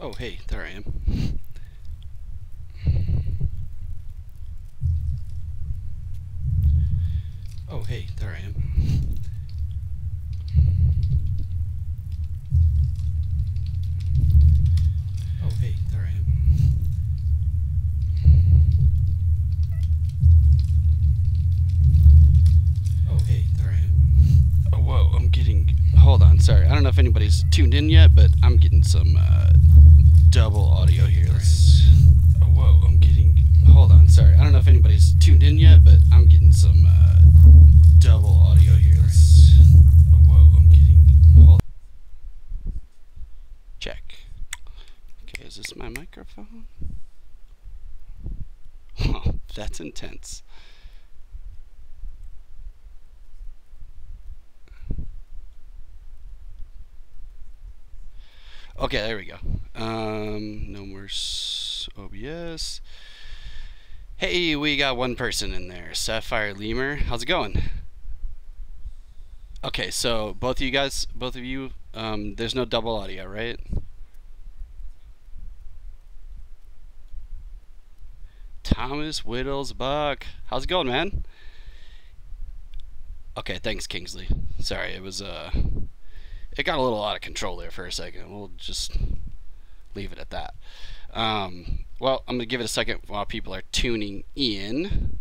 Oh, hey, there I am. Oh, hey, there I am. Oh, hey, there I am. Oh, hey, there I am. Oh, whoa, I'm getting... Hold on, sorry. I don't know if anybody's tuned in yet, but I'm getting some double audio here. Oh, whoa, I'm getting... Hold on, sorry. I don't know if anybody's tuned in yet, but I'm getting some double audio here. Oh, whoa, I'm getting... Hold on. Check. Okay, is this my microphone? Oh, that's intense. Okay, there we go. No more OBS. Hey, we got one person in there. Sapphire Lemur. How's it going? Okay, so both of you, there's no double audio, right? Thomas Whittlesbuck. How's it going, man? Okay, thanks, Kingsley. Sorry, it was, it got a little out of control there for a second. We'll just leave it at that. Well, I'm going to give it a second while people are tuning in.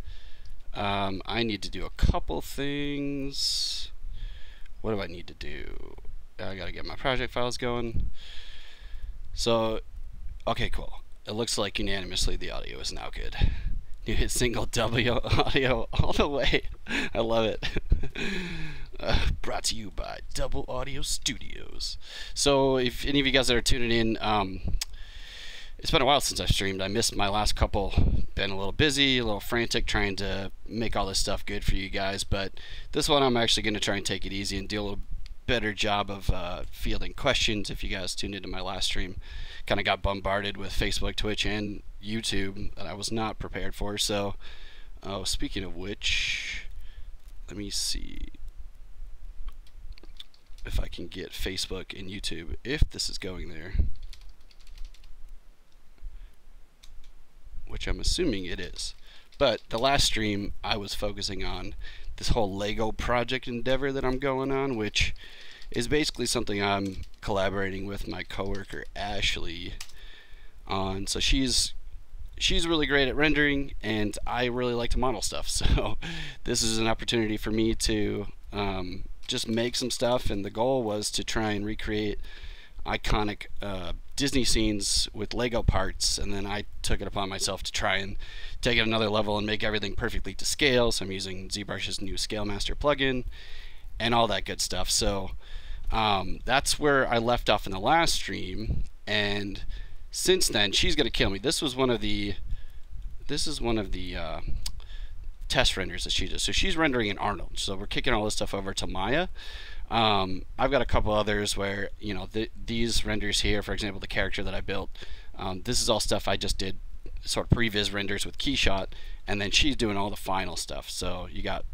I need to do a couple things. What do I need to do? I got to get my project files going. So, okay, cool. It looks like unanimously the audio is now good. You hit single W audio all the way. I love it. Brought to you by Double Audio Studios. So if any of you guys that are tuning in, it's been a while since I've streamed. I missed my last couple. Been a little busy, a little frantic trying to make all this stuff good for you guys. But this one I'm actually going to try and take it easy and do a little better job of fielding questions. If you guys tuned into my last stream, kind of got bombarded with Facebook, Twitch, and YouTube that I was not prepared for. So, speaking of which, let me see if I can get Facebook and YouTube, if this is going there, which I'm assuming it is. But the last stream I was focusing on this whole Lego project endeavor that I'm going on, which is basically something I'm collaborating with my coworker Ashley on. So she's really great at rendering, and I really like to model stuff. So this is an opportunity for me to just make some stuff, and the goal was to try and recreate iconic Disney scenes with Lego parts, and then I took it upon myself to try and take it another level and make everything perfectly to scale. So I'm using ZBrush's new Scale Master plugin and all that good stuff. So that's where I left off in the last stream, and since then she's gonna kill me. This is one of the test renders that she does. So she's rendering in Arnold. So we're kicking all this stuff over to Maya. I've got a couple others where, you know, these renders here, for example, the character that I built, this is all stuff I just did sort of previs renders with Keyshot, and then she's doing all the final stuff. So you got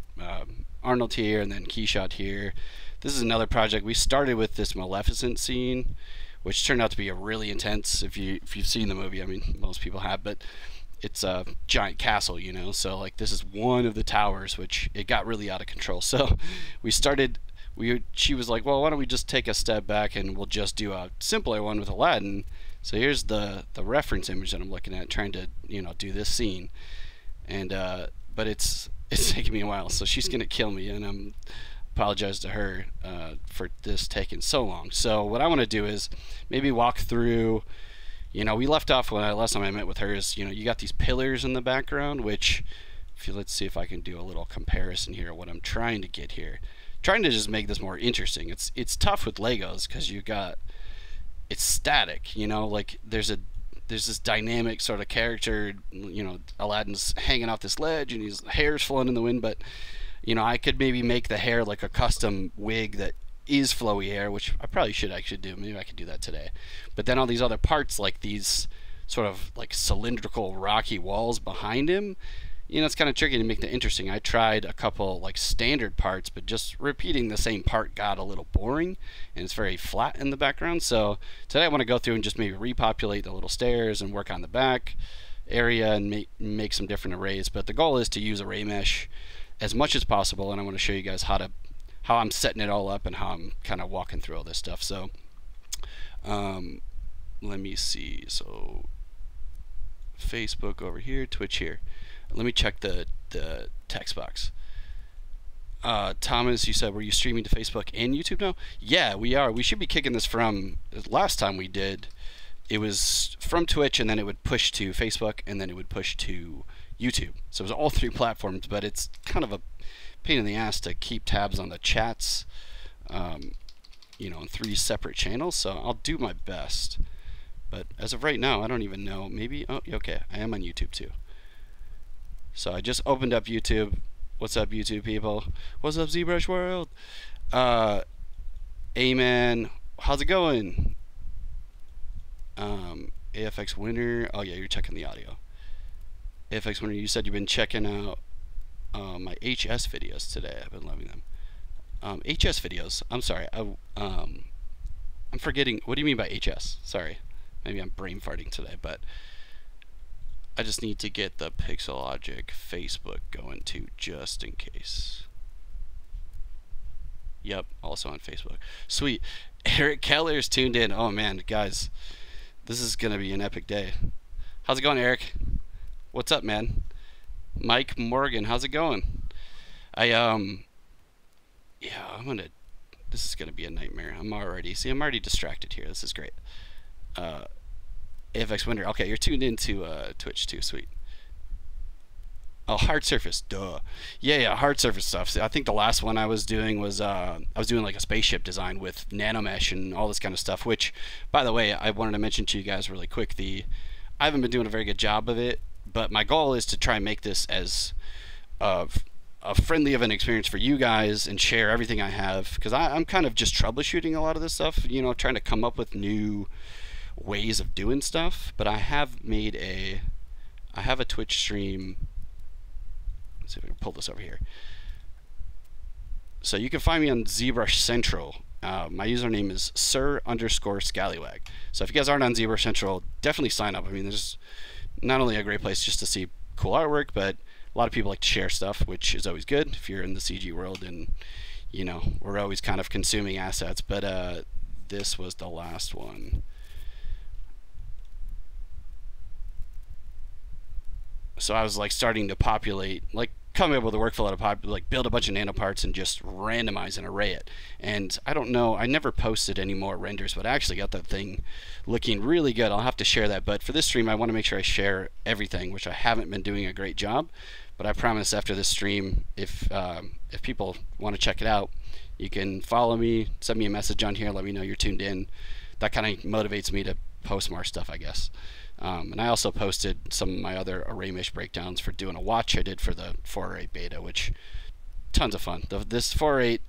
Arnold here, and then Keyshot here. This is another project. We started with this Maleficent scene, which turned out to be a really intense, if you've seen the movie. I mean, most people have, but it's a giant castle, you know, so like this is one of the towers, which it got really out of control. So she was like, well, why don't we just take a step back and we'll just do a simpler one with Aladdin. So here's the reference image that I'm looking at, trying to, you know, do this scene, and but it's taking me a while, so she's gonna kill me, and I'm apologize to her for this taking so long. So what I want to do is maybe walk through, you know, we left off when last time I met with her is, you know, you got these pillars in the background, which let's see if I can do a little comparison here of what I'm trying to get here. Trying to just make this more interesting. It's tough with Legos because it's static, you know, like there's this dynamic sort of character, you know, Aladdin's hanging off this ledge and his hair's flowing in the wind, but you know, I could maybe make the hair like a custom wig that is flowy hair, which I probably should actually do. Maybe I could do that today. But then all these other parts, like these sort of like cylindrical rocky walls behind him, you know, it's kind of tricky to make that interesting. I tried a couple like standard parts, but just repeating the same part got a little boring, and it's very flat in the background. So today I want to go through and just maybe repopulate the little stairs and work on the back area and make some different arrays. But the goal is to use array mesh as much as possible, and I want to show you guys how I'm setting it all up and how I'm kind of walking through all this stuff. So let me see. So Facebook over here, Twitch here. Let me check the text box. Thomas, you said, were you streaming to Facebook and YouTube now? Yeah, we are. We should be kicking this from last time we did. It was from Twitch, and then it would push to Facebook, and then it would push to YouTube. So it was all three platforms, but it's kind of a pain in the ass to keep tabs on the chats, you know, on 3 separate channels. So I'll do my best. But as of right now, I don't even know. Maybe, oh, okay, I am on YouTube too. So I just opened up YouTube. What's up, YouTube people? What's up, ZBrush World? Amen. How's it going? AFX Winner. Oh yeah, you're checking the audio. AFX Winner, you said you've been checking out my HS videos today. I've been loving them. HS videos. I'm sorry. I'm forgetting. What do you mean by HS? Sorry. Maybe I'm brain farting today, but I just need to get the Pixelogic Facebook going too, just in case. Yep, also on Facebook. Sweet. Eric Keller's tuned in. Oh man, guys, this is gonna be an epic day. How's it going, Eric? What's up, man? Mike Morgan, how's it going? Yeah, this is gonna be a nightmare. I'm already distracted here. This is great. AFX Winter. Okay, you're tuned into Twitch too. Sweet. Oh, hard surface. Duh. Yeah, hard surface stuff. So I think the last one I was doing was I was doing like a spaceship design with nanomesh and all this kind of stuff. Which, by the way, I wanted to mention to you guys really quick. I haven't been doing a very good job of it, but my goal is to try and make this as a friendly of an experience for you guys and share everything I have, because I'm kind of just troubleshooting a lot of this stuff. You know, trying to come up with new ways of doing stuff. But I have a Twitch stream. Let's see if I can pull this over here. So you can find me on ZBrush Central. My username is sir_scallywag. So if you guys aren't on ZBrush Central, definitely sign up. I mean, there's not only a great place just to see cool artwork, but a lot of people like to share stuff, which is always good if you're in the CG world, and you know, we're always kind of consuming assets. But this was the last one. So I was like starting to populate, like coming up with a workflow to like build a bunch of nano parts and just randomize and array it. And I don't know, I never posted any more renders, but I actually got that thing looking really good. I'll have to share that. But for this stream, I want to make sure I share everything, which I haven't been doing a great job. But I promise after this stream, if people want to check it out, you can follow me, send me a message on here, let me know you're tuned in. That kind of motivates me to post more stuff, I guess. And I also posted some of my other array mesh breakdowns for doing a watch I did for the 4R8 beta, which tons of fun. This 4R8,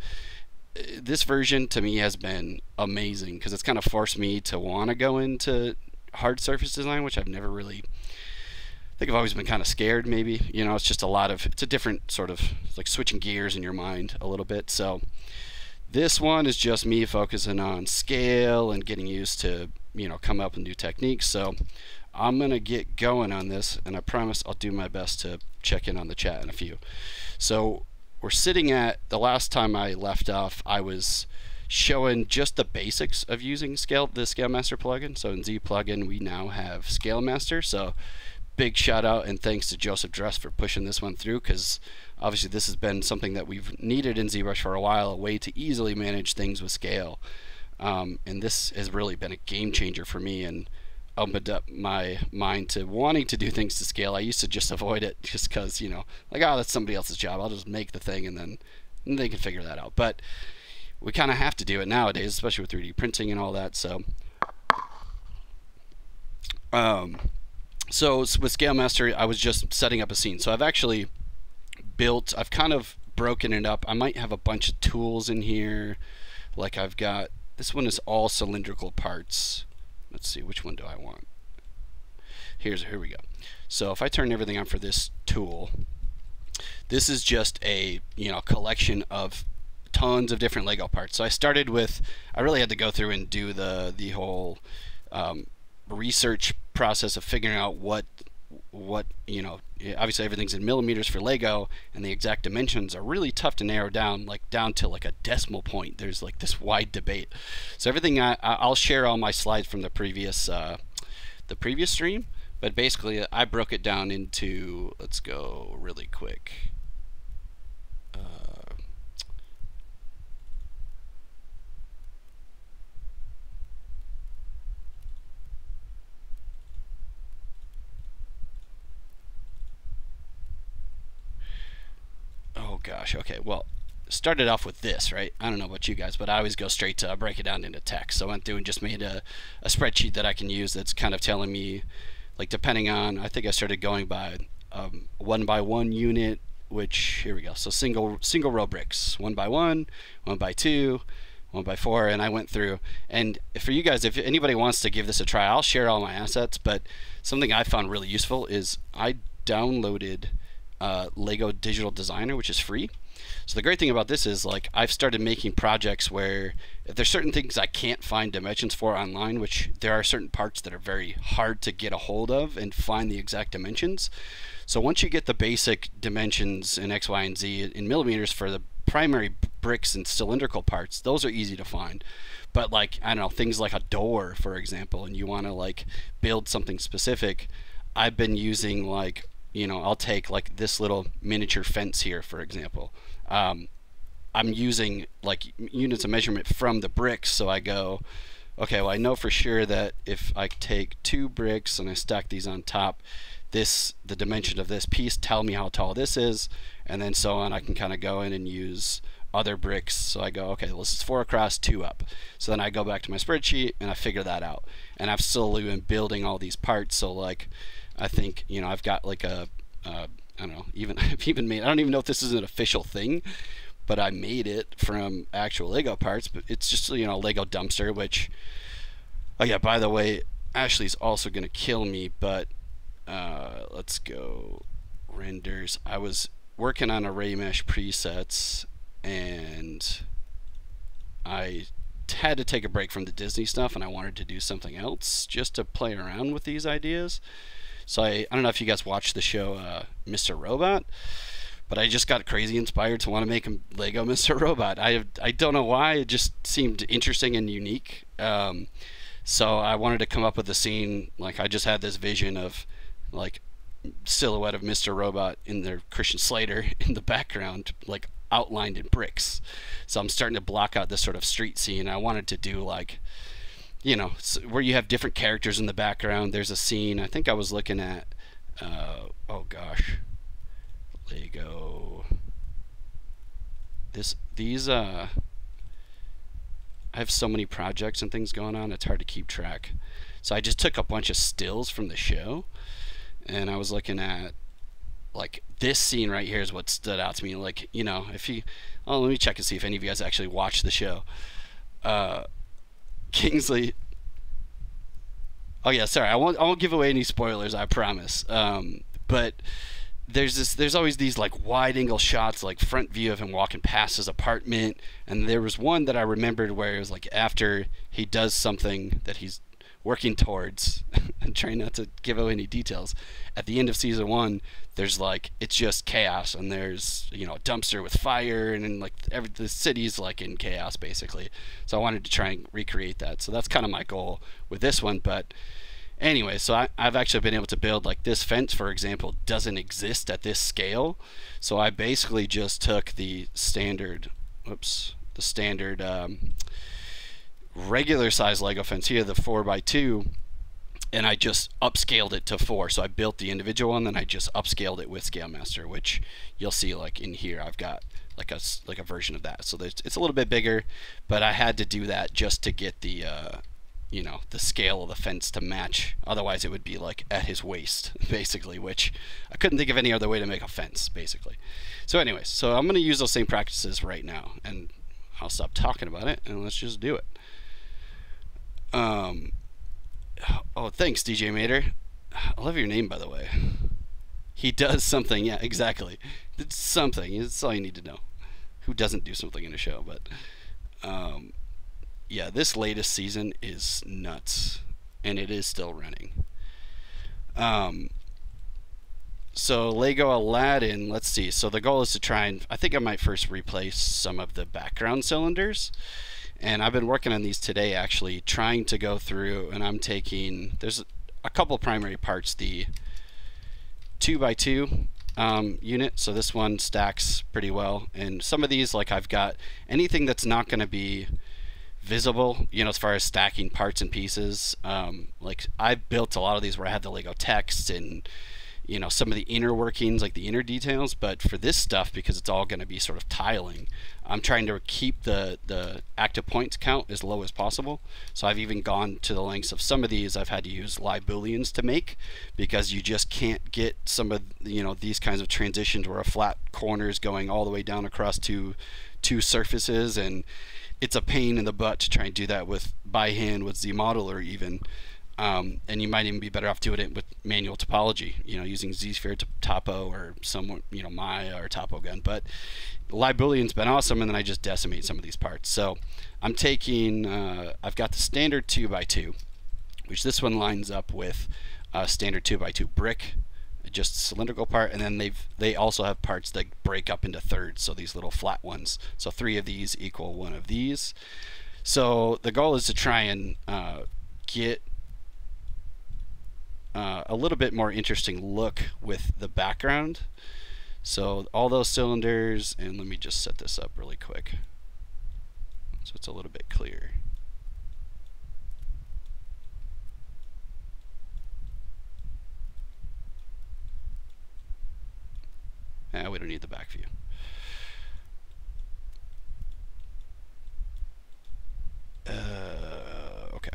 this version to me has been amazing because it's kind of forced me to want to go into hard surface design, which I've never really. I think I've always been kind of scared, maybe. You know, it's just it's a different sort of like switching gears in your mind a little bit. So this one is just me focusing on scale and getting used to, you know, come up with new techniques. So I'm gonna get going on this, and I promise I'll do my best to check in on the chat in a few. So we're sitting at the last time I left off, I was showing just the basics of using the Scale Master plugin. So in Z plugin we now have Scale Master. So big shout out and thanks to Joseph Dress for pushing this one through, because obviously this has been something that we've needed in ZBrush for a while, a way to easily manage things with scale. And this has really been a game changer for me and opened up my mind to wanting to do things to scale. I used to just avoid it just because, you know, like, oh, that's somebody else's job. I'll just make the thing and then they can figure that out. But we kind of have to do it nowadays, especially with 3D printing and all that. So, so with Scale Master, I was just setting up a scene. So I've actually I've kind of broken it up. I might have a bunch of tools in here. Like I've got, this one is all cylindrical parts. Let's see, which one do I want? Here we go. So if I turn everything on for this tool. This is just a, you know, collection of tons of different Lego parts. So I started with, I really had to go through and do the whole research process of figuring out what, you know, obviously everything's in millimeters for Lego, and the exact dimensions are really tough to narrow down, like down to like a decimal point. There's like this wide debate. So everything, I'll share all my slides from the previous stream, but basically I broke it down into, let's go really quick. Oh gosh, okay, well, started off with this, right? I don't know about you guys, but I always go straight to break it down into text. So I went through and just made a spreadsheet that I can use that's kind of telling me, like, depending on, I think I started going by 1x1 unit, which, here we go, so single row bricks, 1x1, 1x2, 1x4, and I went through. And for you guys, if anybody wants to give this a try, I'll share all my assets, but something I found really useful is I downloaded Lego Digital Designer, which is free. So the great thing about this is, like, I've started making projects where if there's certain things I can't find dimensions for online, which there are certain parts that are very hard to get a hold of and find the exact dimensions. So once you get the basic dimensions in X, Y, and Z in millimeters for the primary bricks and cylindrical parts, those are easy to find. But, like, I don't know, things like a door, for example, and you want to, like, build something specific, I've been using, like, you know, I'll take like this little miniature fence here, for example. I'm using like units of measurement from the bricks, so I go, okay, well, I know for sure that if I take 2 bricks and I stack these on top, the dimension of this piece tell me how tall this is, and then so on. I can kind of go in and use other bricks. So I go, okay, well, this is 4 across, 2 up. So then I go back to my spreadsheet and I figure that out. And I've slowly been building all these parts. So, like, I think, you know, I've got like I don't know, I've even made, I don't even know if this is an official thing, but I made it from actual Lego parts. But it's just, you know, a Lego dumpster, which, oh yeah, by the way, Ashley's also gonna kill me, but let's go renders. I was working on array mesh presets, and I had to take a break from the Disney stuff, and I wanted to do something else just to play around with these ideas. So I don't know if you guys watched the show Mr. Robot, but I just got crazy inspired to want to make a Lego Mr. Robot. I don't know why, it just seemed interesting and unique. So I wanted to come up with a scene, like I just had this vision of like silhouette of Mr. Robot in their Christian Slater in the background, like outlined in bricks. So I'm starting to block out this sort of street scene. I wanted to do like, you know, where you have different characters in the background. There's a scene, I think I was looking at, oh gosh, Lego, I have so many projects and things going on, it's hard to keep track. So I just took a bunch of stills from the show, and I was looking at, like, this scene right here is what stood out to me. Like, you know, if you, oh, let me check and see if any of you guys actually watched the show. Kingsley, oh yeah, sorry, I won't give away any spoilers, I promise. But there's always these like wide angle shots, like front view of him walking past his apartment, and there was one that I remembered where it was like after he does something that he's working towards. I'm trying not to give away any details. At the end of season 1, there's like, it's just chaos, and there's, you know, a dumpster with fire, and then like the city's like in chaos basically. So I wanted to try and recreate that. So that's kind of my goal with this one. But anyway, so I've actually been able to build, like, this fence, for example, doesn't exist at this scale. So I basically just took the standard, regular size Lego fence here, the 4x2, and I just upscaled it to 4. So I built the individual one, then I just upscaled it with Scale Master, which you'll see like in here. I've got like a version of that. So it's a little bit bigger, but I had to do that just to get the you know, the scale of the fence to match. Otherwise it would be like at his waist basically, which I couldn't think of any other way to make a fence basically. So anyways, so I'm going to use those same practices right now, and I'll stop talking about it and let's just do it. Oh, thanks, DJ Mater. I love your name, by the way. He does something. Yeah, exactly. It's something. It's all you need to know. Who doesn't do something in a show? But yeah, this latest season is nuts, and it is still running. So Lego Aladdin, let's see. So the goal is to try and, I think I might first replace some of the background cylinders. And I've been working on these today, actually, trying to go through, and I'm taking, there's a couple primary parts, the 2x2 unit, so this one stacks pretty well. And some of these, like I've got anything that's not going to be visible, you know, as far as stacking parts and pieces. Like I built a lot of these where I had the Lego text and, you know, some of the inner workings, like the inner details. But for this stuff, because it's all going to be sort of tiling, I'm trying to keep the active points count as low as possible. So I've even gone to the lengths of some of these I've had to use live booleans to make, because you just can't get some of, you know, these kinds of transitions where a flat corner is going all the way down across two surfaces, and it's a pain in the butt to try and do that with by hand with ZModeler even. And you might even be better off doing it with manual topology, you know, using ZSphere Topo or some, you know, Maya or Topo Gun. But live boolean's been awesome, and then I just decimate some of these parts. So I'm taking, I've got the standard 2x2, which this one lines up with standard 2x2 brick, just cylindrical part, and then they also have parts that break up into thirds, so these little flat ones. So 3 of these equal 1 of these. So the goal is to try and get a little bit more interesting look with the background. So all those cylinders, and let me just set this up really quick so it's a little bit clearer. We don't need the back view. Okay.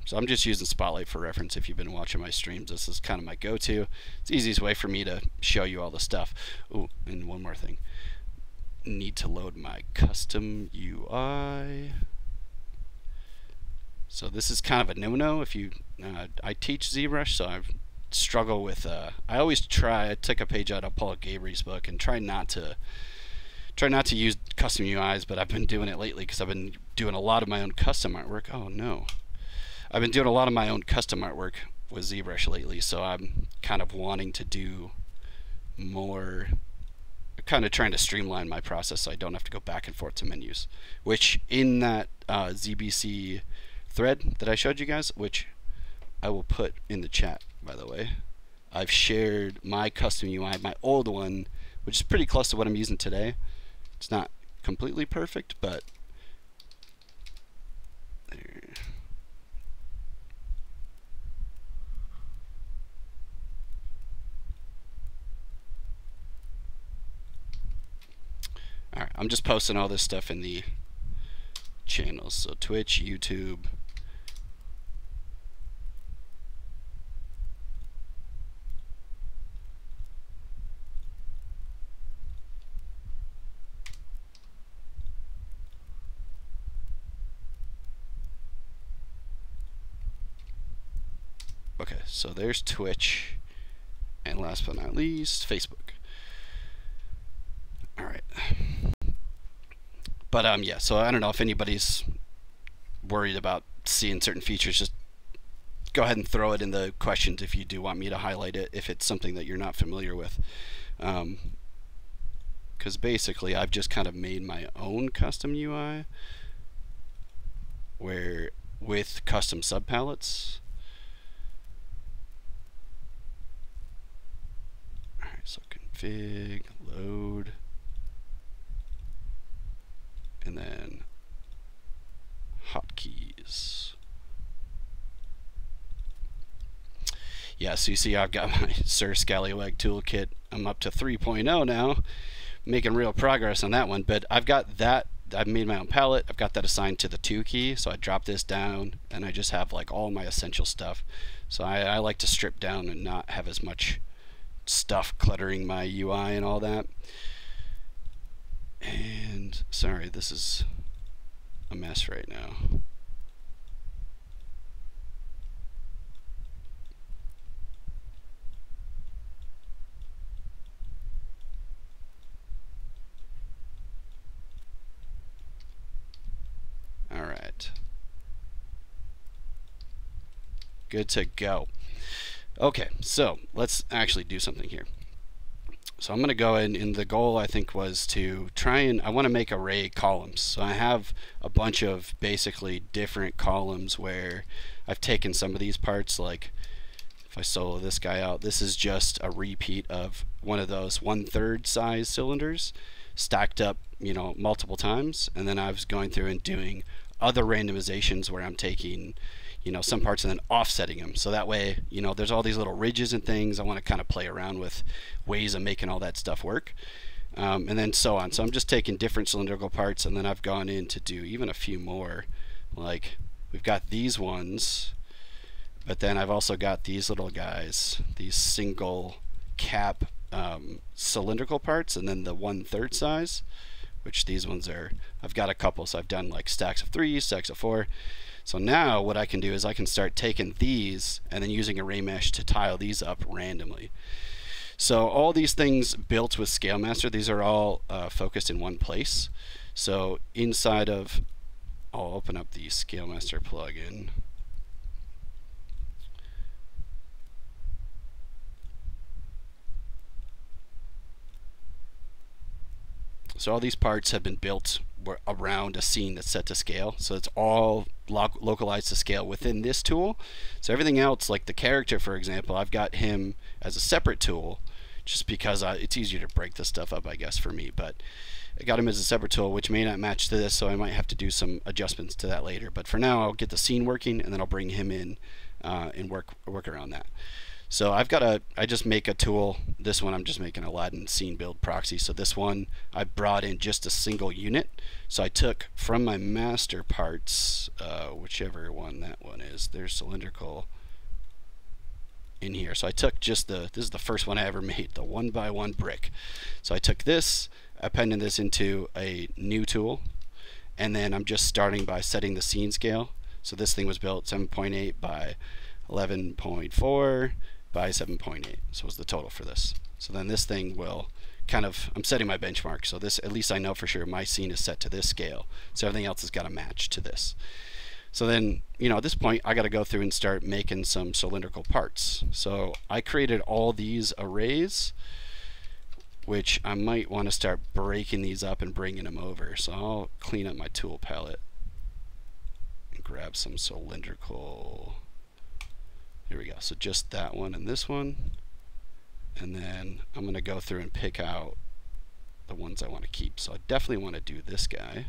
So I'm just using Spotlight for reference. If you've been watching my streams, this is kind of my go-to. It's the easiest way for me to show you all the stuff. Oh, and one more thing. Need to load my custom UI. So this is kind of a no-no if you, I teach ZBrush, so I struggle with, I always try, I take a page out of Paul Gabriel's book and try not to use custom UIs, but I've been doing it lately because I've been doing a lot of my own custom artwork. Oh no. I've been doing a lot of my own custom artwork with ZBrush lately, so I'm kind of wanting to do more, kind of trying to streamline my process so I don't have to go back and forth to menus, which in that ZBC thread that I showed you guys, which I will put in the chat, by the way, I've shared my custom UI, my old one, which is pretty close to what I'm using today. It's not completely perfect, but there. Alright, I'm just posting all this stuff in the channels, so Twitch, YouTube. Okay, so there's Twitch, and last but not least, Facebook. Alright. But yeah, so I don't know if anybody's worried about seeing certain features. Just go ahead and throw it in the questions if you do want me to highlight it, if it's something that you're not familiar with. Because basically I've just kind of made my own custom UI where with custom subpalettes. Alright, so config, load, and then hotkeys. Yeah, so you see I've got my Sir Scallywag toolkit. I'm up to 3.0 now, making real progress on that one. But I've got that, I've made my own palette. I've got that assigned to the 2 key, so I drop this down and I just have like all my essential stuff. So I like to strip down and not have as much stuff cluttering my UI and all that. And sorry, this is a mess right now. Good to go. Okay, so let's actually do something here. So I'm going to go in, and the goal I think was to try and, I want to make array columns. So I have a bunch of basically different columns where I've taken some of these parts, like if I solo this guy out, this is just a repeat of one of those 1/3 size cylinders stacked up, you know, multiple times. And then I was going through and doing other randomizations where I'm taking, you know, some parts and then offsetting them. So that way, you know, there's all these little ridges and things. I want to kind of play around with ways of making all that stuff work. And then so on. So I'm just taking different cylindrical parts, and then I've gone in to do even a few more. Like we've got these ones, but then I've also got these little guys, these single cap cylindrical parts, and then the 1/3 size, which these ones are, I've got a couple. So I've done like stacks of 3, stacks of 4. So now what I can do is I can start taking these and then using array mesh to tile these up randomly. So all these things built with Scale Master, these are all focused in one place. So inside of, I'll open up the Scale Master plugin. So all these parts have been built around a scene that's set to scale. So it's all localized to scale within this tool. So everything else, like the character, for example, I've got him as a separate tool just because it's easier to break this stuff up, I guess, for me. But I got him as a separate tool, which may not match to this, so I might have to do some adjustments to that later. But for now, I'll get the scene working, and then I'll bring him in and work around that. So I've got I just make a tool. This one I'm just making Aladdin scene build proxy. So this one I brought in just a single unit. So I took from my master parts, whichever one that one is, there's cylindrical in here. So I took just this is the first one I ever made, the 1x1 brick. So I took this, appended this into a new tool, and then I'm just starting by setting the scene scale. So this thing was built 7.8 by 11.4 by 7.8. So was the total for this. So then this thing will kind of, I'm setting my benchmark. So this, at least I know for sure my scene is set to this scale. So everything else has got to match to this. So then, you know, at this point, I got to go through and start making some cylindrical parts. So I created all these arrays, which I might want to start breaking these up and bringing them over. So I'll clean up my tool palette and grab some cylindrical. Here we go. So just that one and this one. And then I'm going to go through and pick out the ones I want to keep. So I definitely want to do this guy.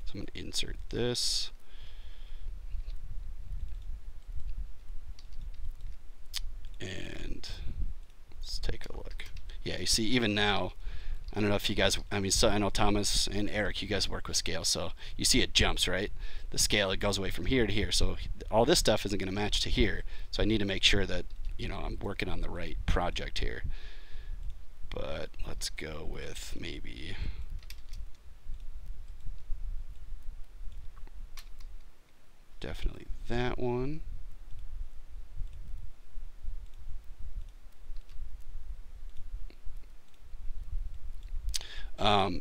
So I'm going to insert this. And let's take a look. Yeah, you see, even now, I don't know if you guys, I mean, so I know Thomas and Eric, you guys work with scale, so you see it jumps, right? The scale, it goes away from here to here. So all this stuff isn't going to match to here. So I need to make sure that, you know, I'm working on the right project here. But let's go with maybe definitely that one.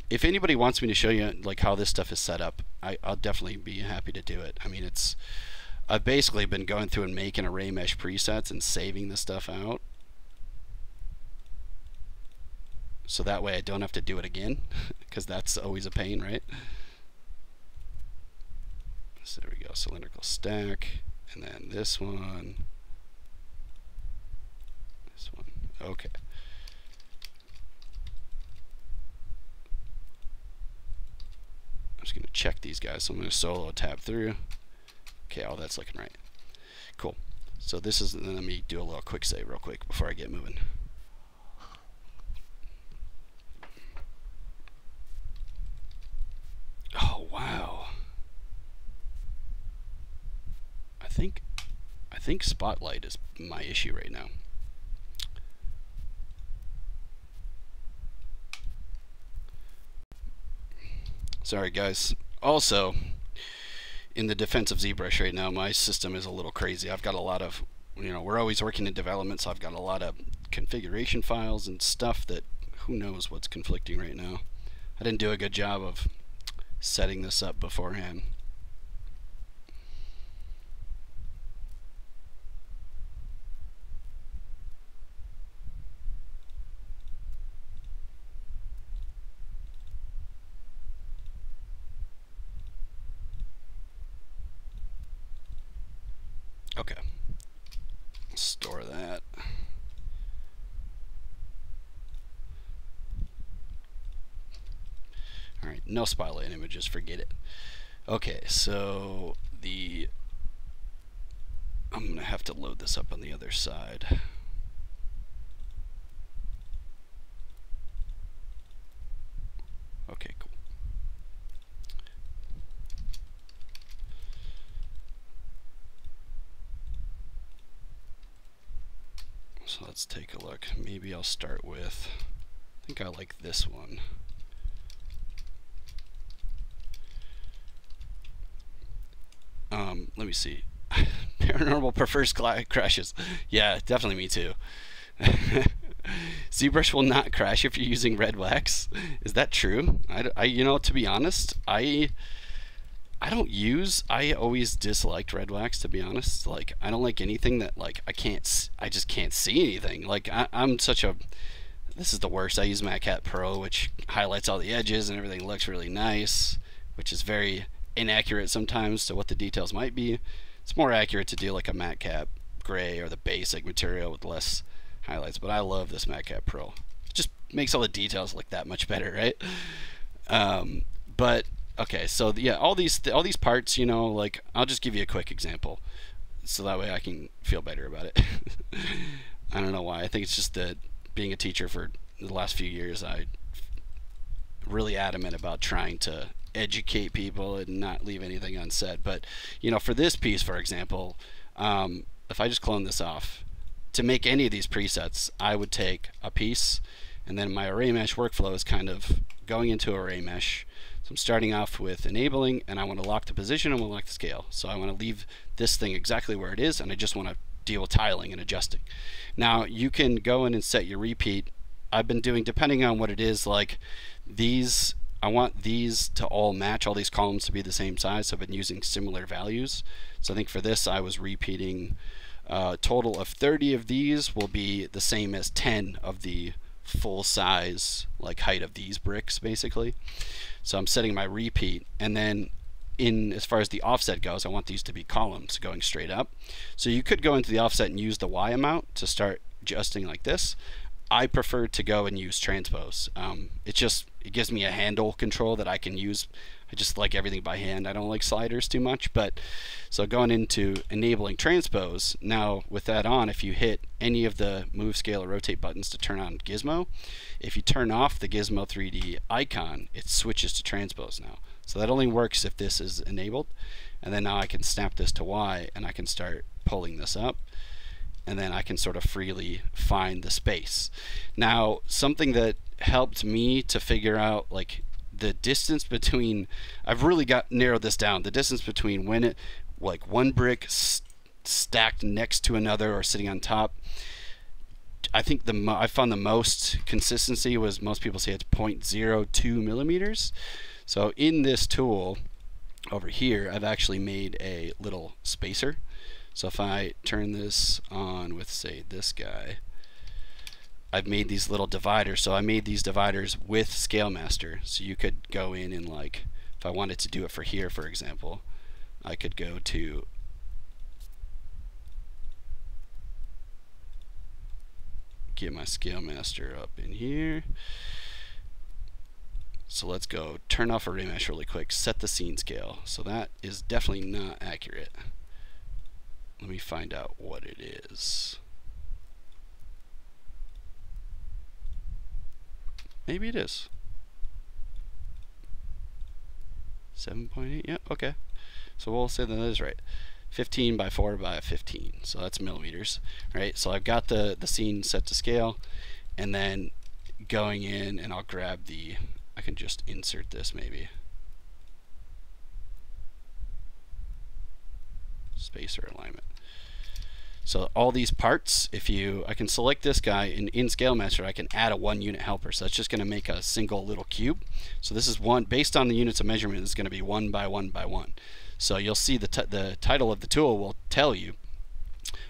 If anybody wants me to show you like how this stuff is set up, I'll definitely be happy to do it. I mean, I've basically been going through and making array mesh presets and saving this stuff out, so that way I don't have to do it again, because that's always a pain, right? So there we go, cylindrical stack, and then this one, okay. I'm just going to check these guys. So I'm going to solo tab through. Okay, all that's looking right. Cool. So this is, then let me do a little quick save real quick before I get moving. Oh, wow. I think Spotlight is my issue right now. Sorry guys. Also, in the defense of ZBrush right now, my system is a little crazy. I've got a lot of, you know, we're always working in development, so I've got a lot of configuration files and stuff that who knows what's conflicting right now. I didn't do a good job of setting this up beforehand. no spotlight images, forget it. Okay, so I'm gonna have to load this up on the other side. Okay, cool. So let's take a look. Maybe I'll start with, I think I like this one. Let me see. Paranormal prefers crashes. Yeah, definitely me too. ZBrush will not crash if you're using red wax. Is that true? You know, to be honest, I always disliked red wax, to be honest. Like, I don't like anything that, like, I just can't see anything. Like, I'm such a, this is the worst. I use MatCat Pro, which highlights all the edges and everything looks really nice, which is very inaccurate sometimes to what the details might be. It's more accurate to do like a MatCat gray or the basic material with less highlights, but I love this MatCat Pro. It just makes all the details look that much better, right? But okay, so yeah, all these parts, you know, like, I'll just give you a quick example so that way I can feel better about it. I don't know why. I think it's just that being a teacher for the last few years, I'm really adamant about trying to educate people and not leave anything unsaid. But, you know, for this piece, for example, if I just clone this off, to make any of these presets, I would take a piece, and then my array mesh workflow is kind of going into array mesh. So I'm starting off with enabling, and I want to lock the position and I want to lock the scale. So I want to leave this thing exactly where it is, and I just want to deal with tiling and adjusting. Now you can go in and set your repeat. I've been doing, depending on what it is, like these, I want these to all match, all these columns to be the same size, so I've been using similar values. So I think for this I was repeating a total of 30 of these will be the same as 10 of the full size, like, height of these bricks, basically. So I'm setting my repeat, and then as far as the offset goes, I want these to be columns going straight up. So you could go into the offset and use the Y amount to start adjusting like this. I prefer to go and use Transpose. It gives me a handle control that I can use. I just like everything by hand. I don't like sliders too much. But so going into enabling Transpose, now with that on, if you hit any of the move, scale, or rotate buttons to turn on Gizmo, if you turn off the Gizmo 3D icon, it switches to Transpose now. So that only works if this is enabled. And then now I can snap this to Y, and I can start pulling this up, and then I can sort of freely find the space. Now, something that helped me to figure out, like, the distance between, I've really narrowed this down, the distance between when it, like, one brick stacked next to another or sitting on top. I think I found the most consistency was, most people say it's 0.02 millimeters. So in this tool over here, I've actually made a little spacer. So if I turn this on with, say, this guy, I've made these little dividers. So I made these dividers with Scale Master. So you could go in and, like, if I wanted to do it for here, for example, I could go to get my Scale Master up in here. So let's go turn off array mesh really quick, set the scene scale. So that is definitely not accurate. Let me find out what it is. Maybe it is. 7.8, yeah, okay. So we'll say that is right. 15 by 4 by 15, so that's millimeters, right? So I've got the scene set to scale, and then going in, and I'll grab I can just insert this maybe. Spacer alignment. So all these parts, I can select this guy, and in Scale Master I can add a 1 unit helper. So that's just going to make a single little cube. So this is one, based on the units of measurement, is going to be 1 by 1 by 1. So you'll see the title of the tool will tell you.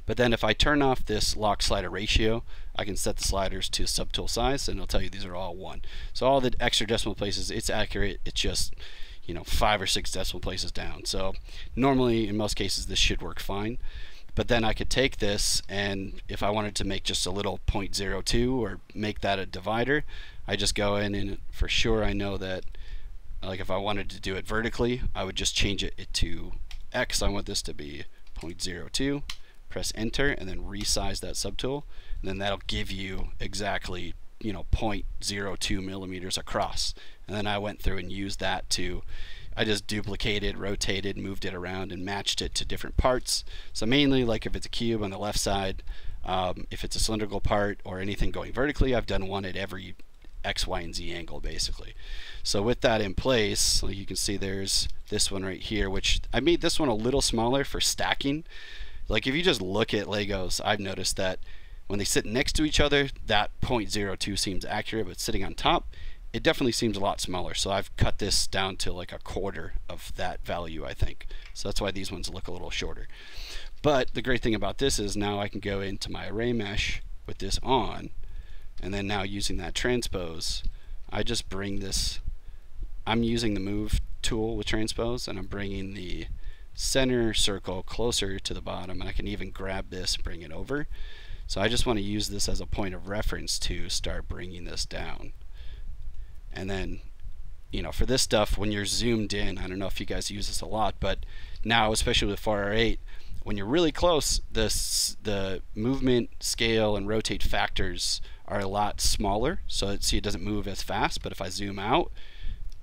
But then if I turn off this lock slider ratio, I can set the sliders to subtool size, and it'll tell you these are all 1. So all the extra decimal places, it's accurate. It's just, you know, 5 or 6 decimal places down. So normally, in most cases, this should work fine. But then I could take this, and if I wanted to make just a little 0.02 or make that a divider, I just go in, and for sure I know that Like if I wanted to do it vertically, I would just change it to X. I want this to be 0.02, press enter, and then resize that subtool, and then that'll give you exactly 0.02 millimeters across. And then I went through and used that to, I just duplicated, rotated, moved it around, and matched it to different parts. So mainly, like if it's a cube on the left side, if it's a cylindrical part or anything going vertically, I've done one at every X, Y, and Z angle basically. So with that in place, like you can see there's this one right here, which I made this one a little smaller for stacking. Like if you just look at Legos, I've noticed that when they sit next to each other, that 0.02 seems accurate, but sitting on top, it definitely seems a lot smaller. So I've cut this down to like a quarter of that value, I think. So that's why these ones look a little shorter. But the great thing about this is now I can go into my array mesh with this on, and then now using that transpose, I just bring this, I'm using the move tool with transpose, and I'm bringing the center circle closer to the bottom, and I can even grab this, bring it over. So I just want to use this as a point of reference to start bringing this down. And then, for this stuff, when you're zoomed in, I don't know if you guys use this a lot, but now, especially with 4R8, when you're really close, the movement, scale, and rotate factors are a lot smaller, so it doesn't move as fast. But if I zoom out,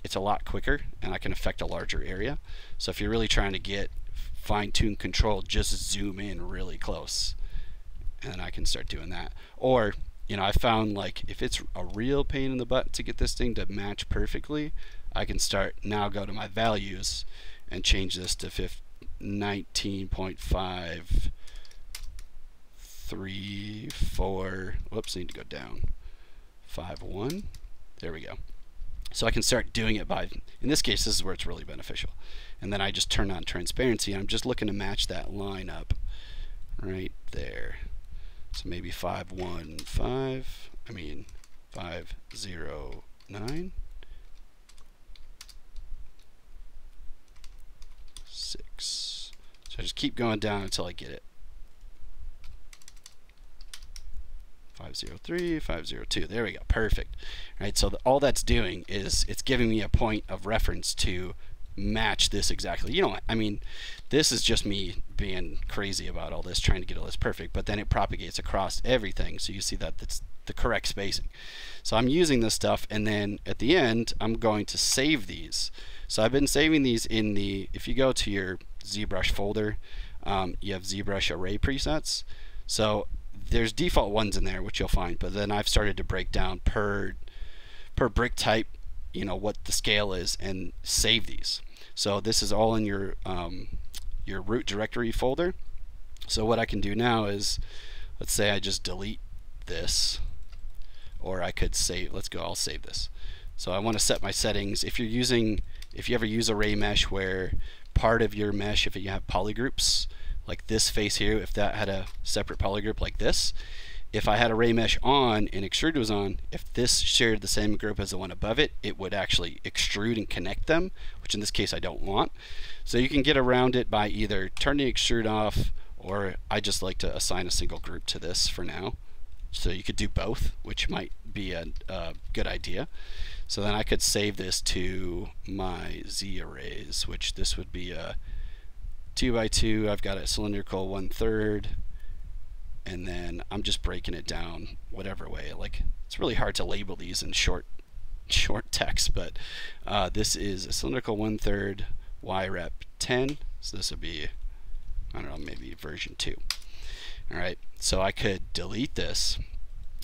it's a lot quicker, and I can affect a larger area. So if you're really trying to get fine-tuned control, just zoom in really close, and I can start doing that. Or I found like if it's a real pain in the butt to get this thing to match perfectly, I can start now go to my values and change this to 19.534. Whoops, need to go down. 5.1. There we go. So I can start doing it by, in this case, this is where it's really beneficial. And then I just turn on transparency, and I'm just looking to match that line up right there. So maybe 509. 6. So I just keep going down until I get it. 503, 502. There we go. Perfect. All right. So all that's doing is it's giving me a point of reference to match this exactly. This is just me being crazy about all this, trying to get all this perfect, but then it propagates across everything, so you see that it's the correct spacing. So I'm using this stuff, and then at the end I'm going to save these. So I've been saving these in the, if you go to your ZBrush folder, you have ZBrush array presets. So there's default ones in there which you'll find, but then I've started to break down per brick type, what the scale is, and save these. So this is all in your root directory folder. So what I can do now is, let's say I just delete this, or I could save, I'll save this. So I want to set my settings. If you ever use array mesh where part of your mesh, if you have polygroups like this face here, if that had a separate polygroup like this, if I had array mesh on and extrude was on, if this shared the same group as the one above it, it would actually extrude and connect them, which in this case I don't want. So you can get around it by either turning extrude off, or I just like to assign a single group to this for now. So you could do both, which might be a good idea. So then I could save this to my Z arrays, which this would be a 2x2. I've got a cylindrical 1/3. And then I'm just breaking it down whatever way. Like, it's really hard to label these in short text, but this is a cylindrical 1/3 Y rep 10. So this would be, I don't know, maybe version 2. All right, so I could delete this,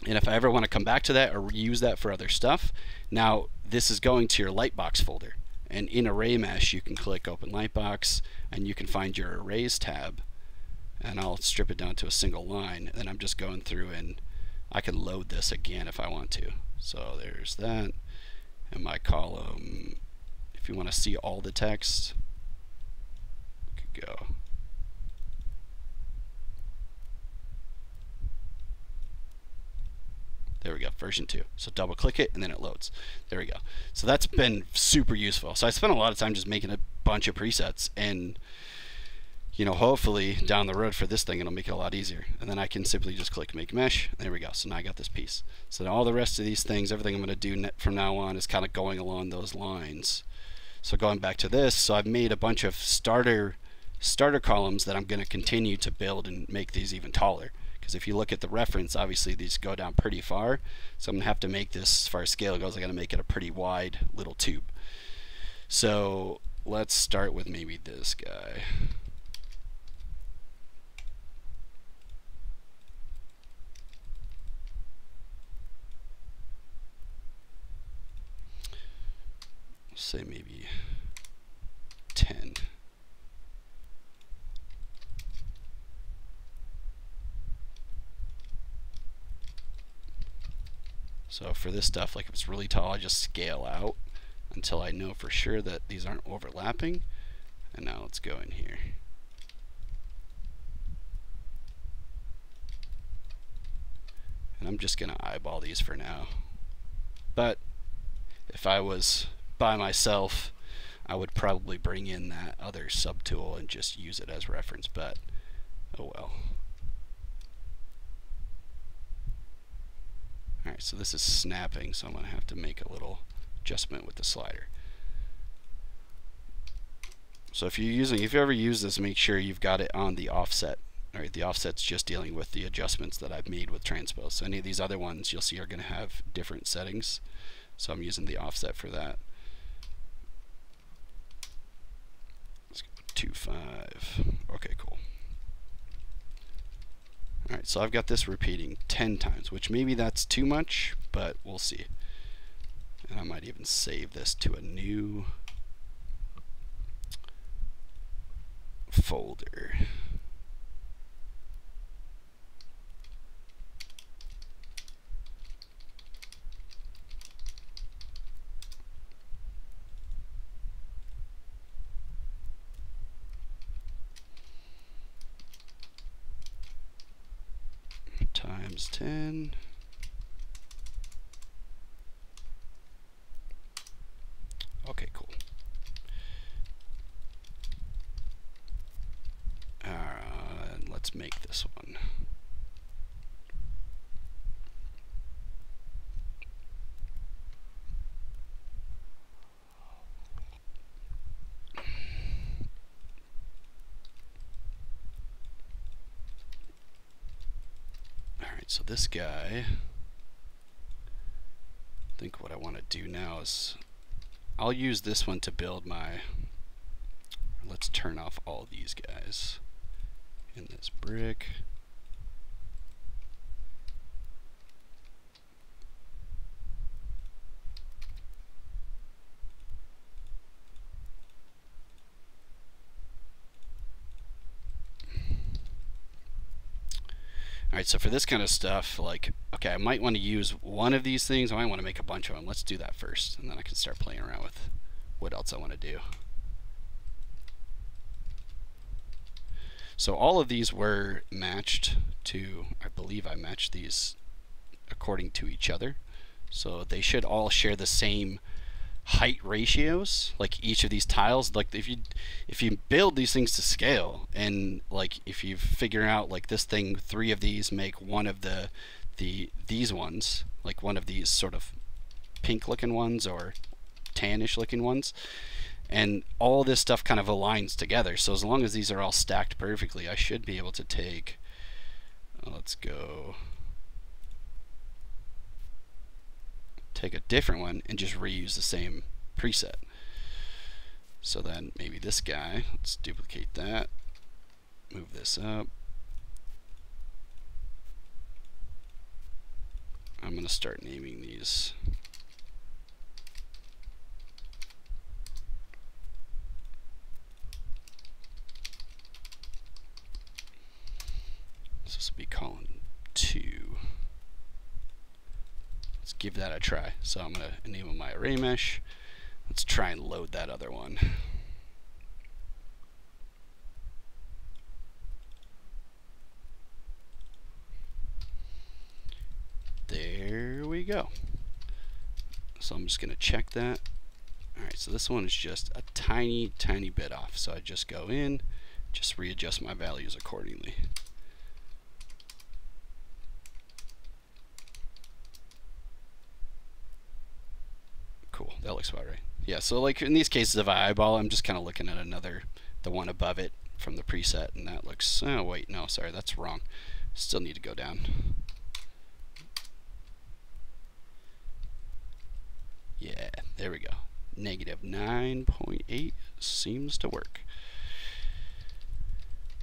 and if I ever want to come back to that or use that for other stuff, now this is going to your Lightbox folder, and in Array Mesh you can click Open Lightbox, and you can find your Arrays tab. And I'll strip it down to a single line, and I'm just going through, and I can load this again if I want to. So there's that, and my column, if you want to see all the text, you could go. There we go, version 2. So double click it and then it loads. There we go. So that's been super useful. So I spent a lot of time just making a bunch of presets, and you know, hopefully down the road for this thing it'll make it a lot easier. And then I can simply just click make mesh. There we go. So now I got this piece. So now all the rest of these things, everything I'm going to do from now on is kind of going along those lines. So going back to this, so I've made a bunch of starter columns that I'm going to continue to build and make these even taller. Because if you look at the reference, obviously these go down pretty far. So I'm going to have to make this, as far as scale goes, I got to make it a pretty wide little tube. So let's start with maybe this guy. Say maybe 10. So for this stuff, like if it's really tall, I just scale out until I know for sure that these aren't overlapping. And now let's go in here. And I'm just going to eyeball these for now. But if I was by myself, I would probably bring in that other subtool and just use it as reference, but oh well. Alright, so this is snapping, so I'm going to have to make a little adjustment with the slider. So if you ever use this, make sure you've got it on the offset. Alright, the offset's just dealing with the adjustments that I've made with Transpose. So any of these other ones you'll see are going to have different settings. So I'm using the offset for that. Let's go 2.5. Okay, cool. Alright, so I've got this repeating 10 times, which maybe that's too much, but we'll see. And I might even save this to a new folder. Times 10. Okay, cool. Let's make this one. So this guy, I think what I want to do now is I'll use this one to build my, let's turn off all these guys in this brick. Alright, so for this kind of stuff, like, okay, I might want to use one of these things. I might want to make a bunch of them. Let's do that first, and then I can start playing around with what else I want to do. So all of these were matched to, I believe I matched these according to each other. So they should all share the same height ratios, like each of these tiles. Like if you build these things to scale, and like if you figure out like this thing, 3 of these make one of these ones, like one of these sort of pink looking ones or tannish looking ones, and all this stuff kind of aligns together. So as long as these are all stacked perfectly, I should be able to take, let's go take a different one and just reuse the same preset. So then maybe this guy, let's duplicate that, move this up. I'm going to start naming these. So this will be column 2. Let's give that a try. So I'm going to enable my array mesh. Let's try and load that other one. There we go. So I'm just going to check that. Alright, so this one is just a tiny bit off. So I just go in just readjust my values accordingly. Cool, that looks about right. Yeah, so like in these cases, if I eyeball, I'm just kind of looking at the one above it from the preset, and that looks, oh wait, no, sorry, that's wrong. Still need to go down. Yeah, there we go. Negative 9.8 seems to work.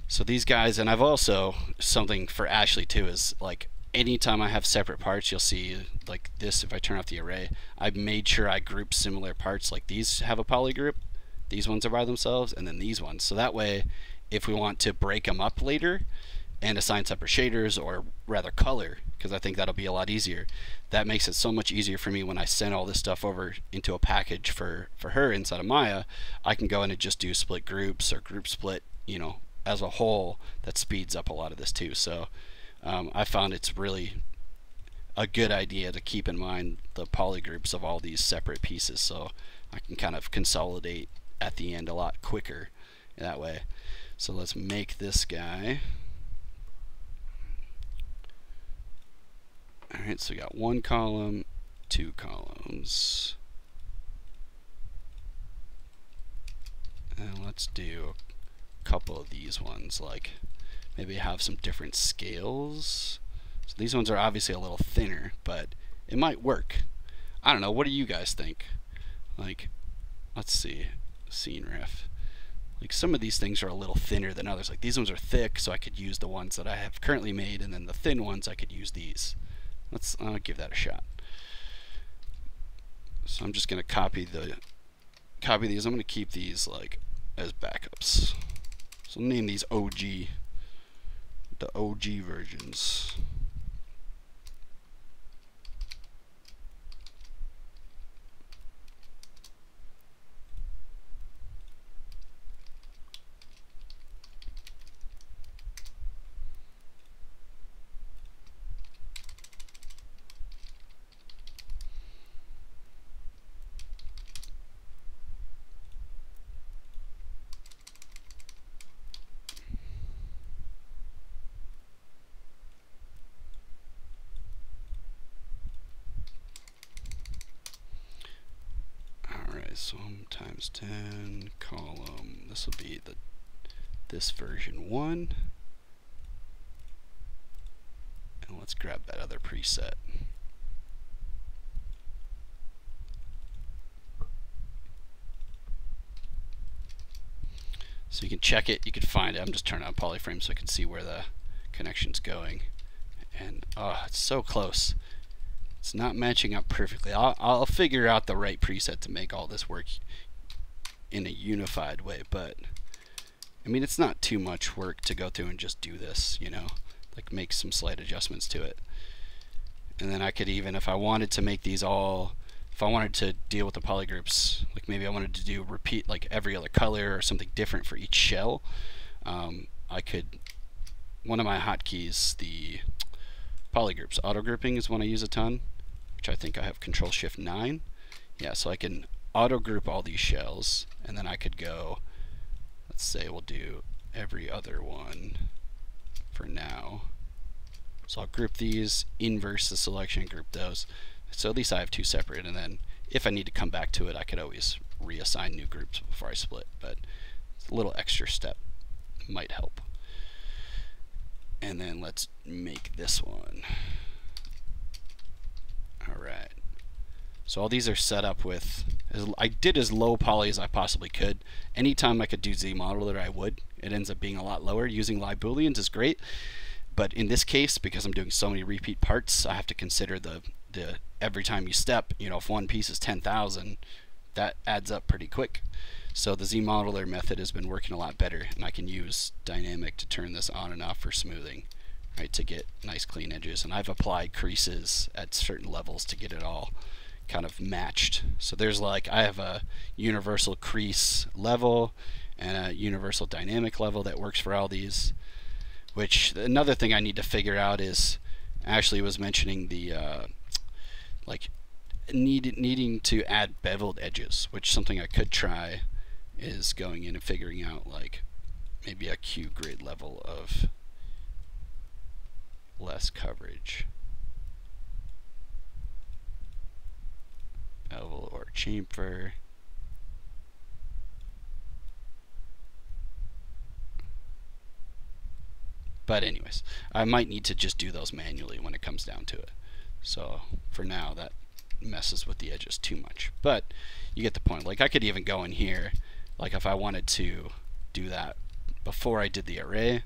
So these guys, and I've also, something for Ashley too, is like anytime I have separate parts, you'll see like this, if I turn off the array, I've made sure I group similar parts. Like these have a poly group, these ones are by themselves, and then these ones. So that way, if we want to break them up later and assign separate shaders, or rather color, because I think that'll be a lot easier, that makes it so much easier for me when I send all this stuff over into a package for her inside of Maya. I can go in and just do split groups or group split, you know, as a whole. That speeds up a lot of this too. So I found it's really a good idea to keep in mind the poly groups of all these separate pieces, so I can kind of consolidate at the end a lot quicker that way. So let's make this guy. Alright, so we got 1 column, 2 columns. And let's do a couple of these ones, like maybe have some different scales. So these ones are obviously a little thinner, but it might work. I don't know, what do you guys think? Like, let's see, scene ref. Like some of these things are a little thinner than others. Like these ones are thick, so I could use the ones that I have currently made, and then the thin ones I could use these. I'll give that a shot. So I'm just gonna copy these. I'm gonna keep these like as backups. So I'll name these OG, the OG versions. So times 10 column, this will be this version 1, and let's grab that other preset. So you can check it, you can find it. I'm just turning on polyframe so I can see where the connection's going, and oh, it's so close. It's not matching up perfectly. I'll figure out the right preset to make all this work in a unified way, but I mean, it's not too much work to go through and just do this, you know, like make some slight adjustments to it. And then I could even, if I wanted to make these all, if I wanted to deal with the polygroups, like maybe I wanted to do repeat like every other color or something different for each shell, I could, one of my hotkeys, the polygroups auto grouping is one I use a ton, which I think I have Control-Shift-9. Yeah, so I can auto group all these shells, and then I could go, let's say we'll do every other one for now. So I'll group these, inverse the selection, group those. So at least I have 2 separate, and then if I need to come back to it, I could always reassign new groups before I split, but a little extra step might help. And then let's make this one. Alright. So all these are set up with, I did as low poly as I possibly could. Anytime I could do ZModeler, I would. It ends up being a lot lower. Using live booleans is great, but in this case, because I'm doing so many repeat parts, I have to consider the every time you step, you know, if one piece is 10,000, that adds up pretty quick. So the ZModeler method has been working a lot better, and I can use dynamic to turn this on and off for smoothing, right, to get nice clean edges. And I've applied creases at certain levels to get it all kind of matched. So there's like, I have a universal crease level and a universal dynamic level that works for all these, which another thing I need to figure out is, Ashley was mentioning the like needing to add beveled edges, which something I could try is going in and figuring out like maybe a Q grid level of less coverage. Bevel or chamfer. But anyways, I might need to just do those manually when it comes down to it. So for now, that messes with the edges too much. But you get the point. Like I could even go in here, like if I wanted to do that before I did the array,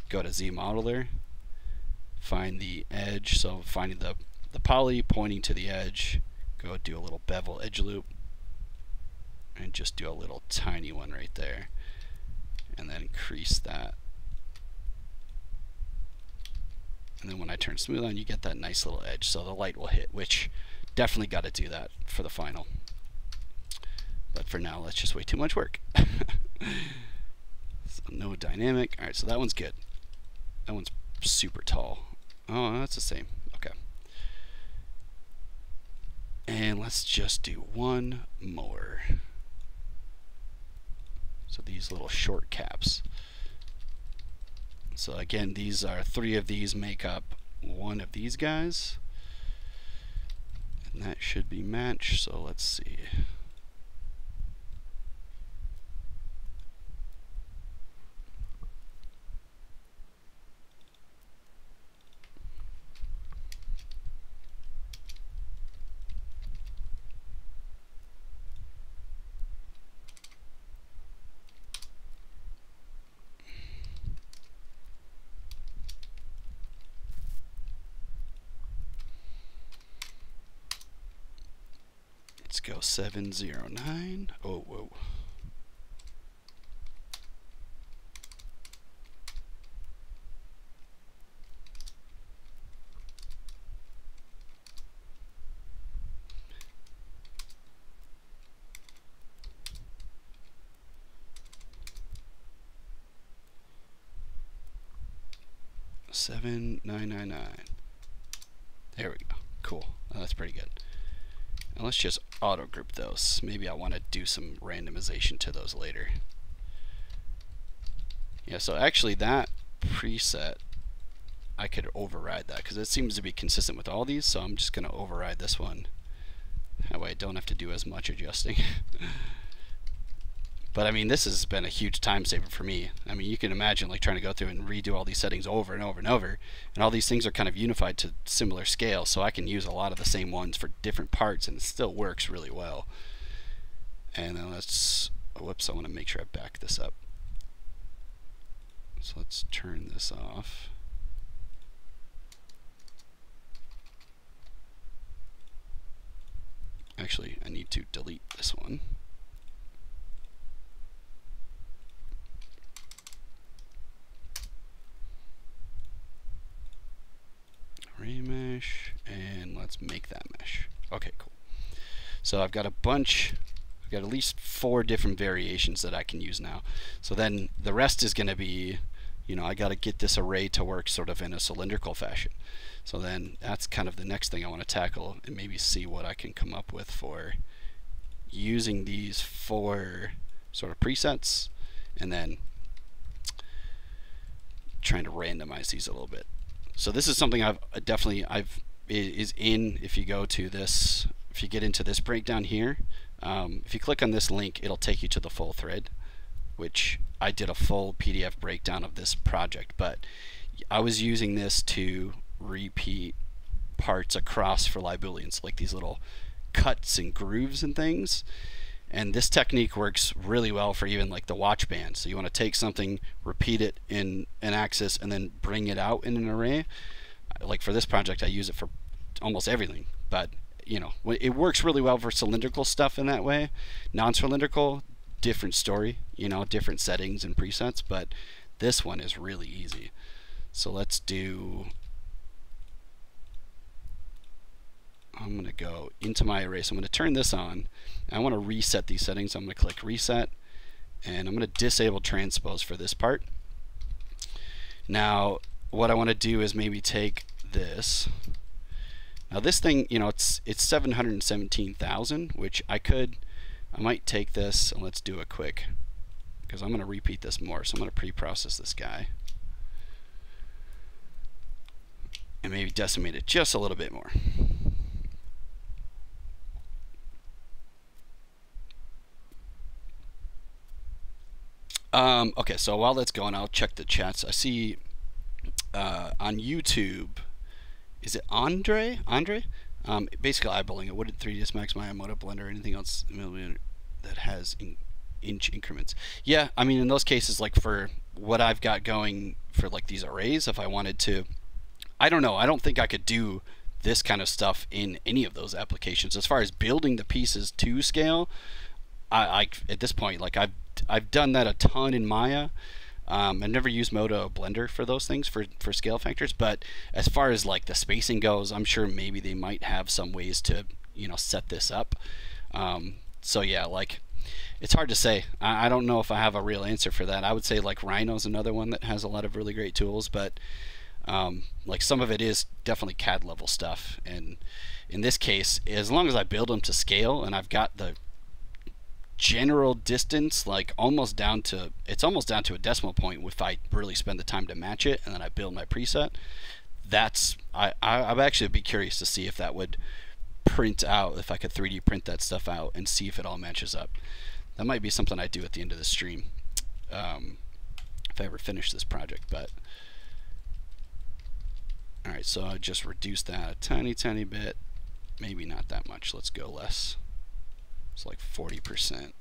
go to ZModeler, find the edge, so finding the poly pointing to the edge, go do a little bevel edge loop, and just do a little tiny one right there, and then increase that. And then when I turn smooth on, you get that nice little edge, so the light will hit, which definitely got to do that for the final. But for now, that's just way too much work. So no dynamic. All right, so that one's good. That one's super tall. Oh, that's the same. Okay. And let's just do one more. So these little short caps. So again, these are 3 of these make up 1 of these guys. And that should be matched, so let's see. Let's go 709. Oh, whoa. Seven nine nine nine. There we go. Cool. Oh, that's pretty good. And let's just auto group those. Maybe I want to do some randomization to those later. Yeah, so actually that preset, I could override that because it seems to be consistent with all these, so I'm just going to override this one. That way I don't have to do as much adjusting. But I mean, this has been a huge time saver for me. I mean, you can imagine like trying to go through and redo all these settings over and over and over, and all these things are kind of unified to similar scale, so I can use a lot of the same ones for different parts and it still works really well. And then let's, whoops, I want to make sure I back this up. So let's turn this off. Actually, I need to delete this one. Mesh, and let's make that mesh. Okay, cool. So I've got a bunch, I've got at least 4 different variations that I can use now. So then the rest is going to be, you know, I got to get this array to work sort of in a cylindrical fashion. So then that's kind of the next thing I want to tackle and maybe see what I can come up with for using these 4 sort of presets and then trying to randomize these a little bit. So this is something is in, if you go to this, if you get into this breakdown here, if you click on this link, it'll take you to the full thread, which I did a full PDF breakdown of this project, but I was using this to repeat parts across for Libooleans, like these little cuts and grooves and things. And this technique works really well for even like the watch band. So you want to take something, repeat it in an axis, and then bring it out in an array. Like for this project, I use it for almost everything. But you know, it works really well for cylindrical stuff in that way. Non-cylindrical, different story. You know, different settings and presets. But this one is really easy. So let's do. I'm going to go into my array. So I'm going to turn this on. I want to reset these settings. I'm going to click reset and I'm going to disable transpose for this part. Now what I want to do is maybe take this. Now this thing, you know, it's 717,000, which I might take this and let's do a quick because I'm going to repeat this more. So I'm going to pre-process this guy and maybe decimate it just a little bit more. Okay, so while that's going, I'll check the chats. I see on YouTube, is it Andre? Basically eyeballing it. What did 3ds Max, Maya, Moto Blender, or anything else that has inch increments? Yeah, I mean, in those cases, like for what I've got going for like these arrays, if I wanted to, I don't know, I don't think I could do this kind of stuff in any of those applications. As far as building the pieces to scale, I at this point, like I've done that a ton in Maya. I've never used Moto Blender for those things, for scale factors, but as far as like the spacing goes, I'm sure maybe they might have some ways to, you know, set this up. So yeah, like it's hard to say. I don't know if I have a real answer for that. I would say like Rhino's another one that has a lot of really great tools, but like some of it is definitely CAD level stuff. And in this case, as long as I build them to scale and I've got the general distance like almost down to a decimal point if I really spend the time to match it, and then I build my preset, that's I'd actually be curious to see if that would print out, if I could 3D print that stuff out and see if it all matches up. That might be something I do at the end of the stream, if I ever finish this project. But alright, so I just reduced that a tiny bit, maybe not that much. Let's go less. It's like 40%.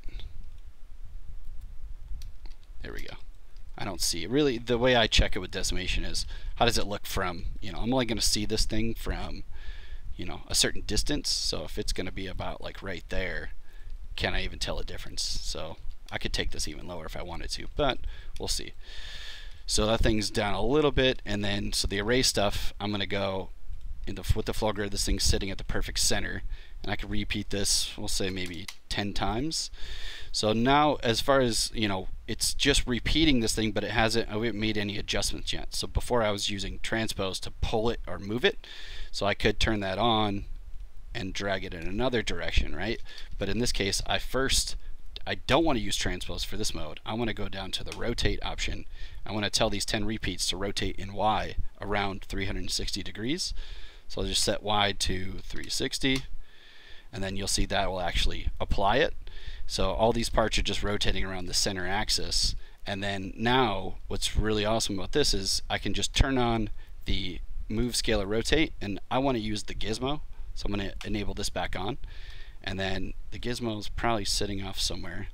There we go. I don't see it. Really, the way I check it with decimation is, how does it look from, you know, I'm only going to see this thing from, you know, a certain distance. So if it's going to be about like right there, can I even tell a difference? So I could take this even lower if I wanted to, but we'll see. So that thing's down a little bit, and then so the array stuff, I'm going to go with the Flogger, this thing's sitting at the perfect center, and I can repeat this, we'll say maybe 10 times. So now, as far as, you know, it's just repeating this thing, but I haven't made any adjustments yet. So before I was using Transpose to pull it or move it, so I could turn that on and drag it in another direction, right? But in this case, I don't want to use Transpose for this mode. I want to go down to the rotate option. I want to tell these 10 repeats to rotate in Y around 360 degrees. So I'll just set Y to 360, and then you'll see that will actually apply it. So all these parts are just rotating around the center axis. And then now what's really awesome about this is I can just turn on the move, scale, or rotate, and I want to use the Gizmo. So I'm going to enable this back on. And then the Gizmo is probably sitting off somewhere.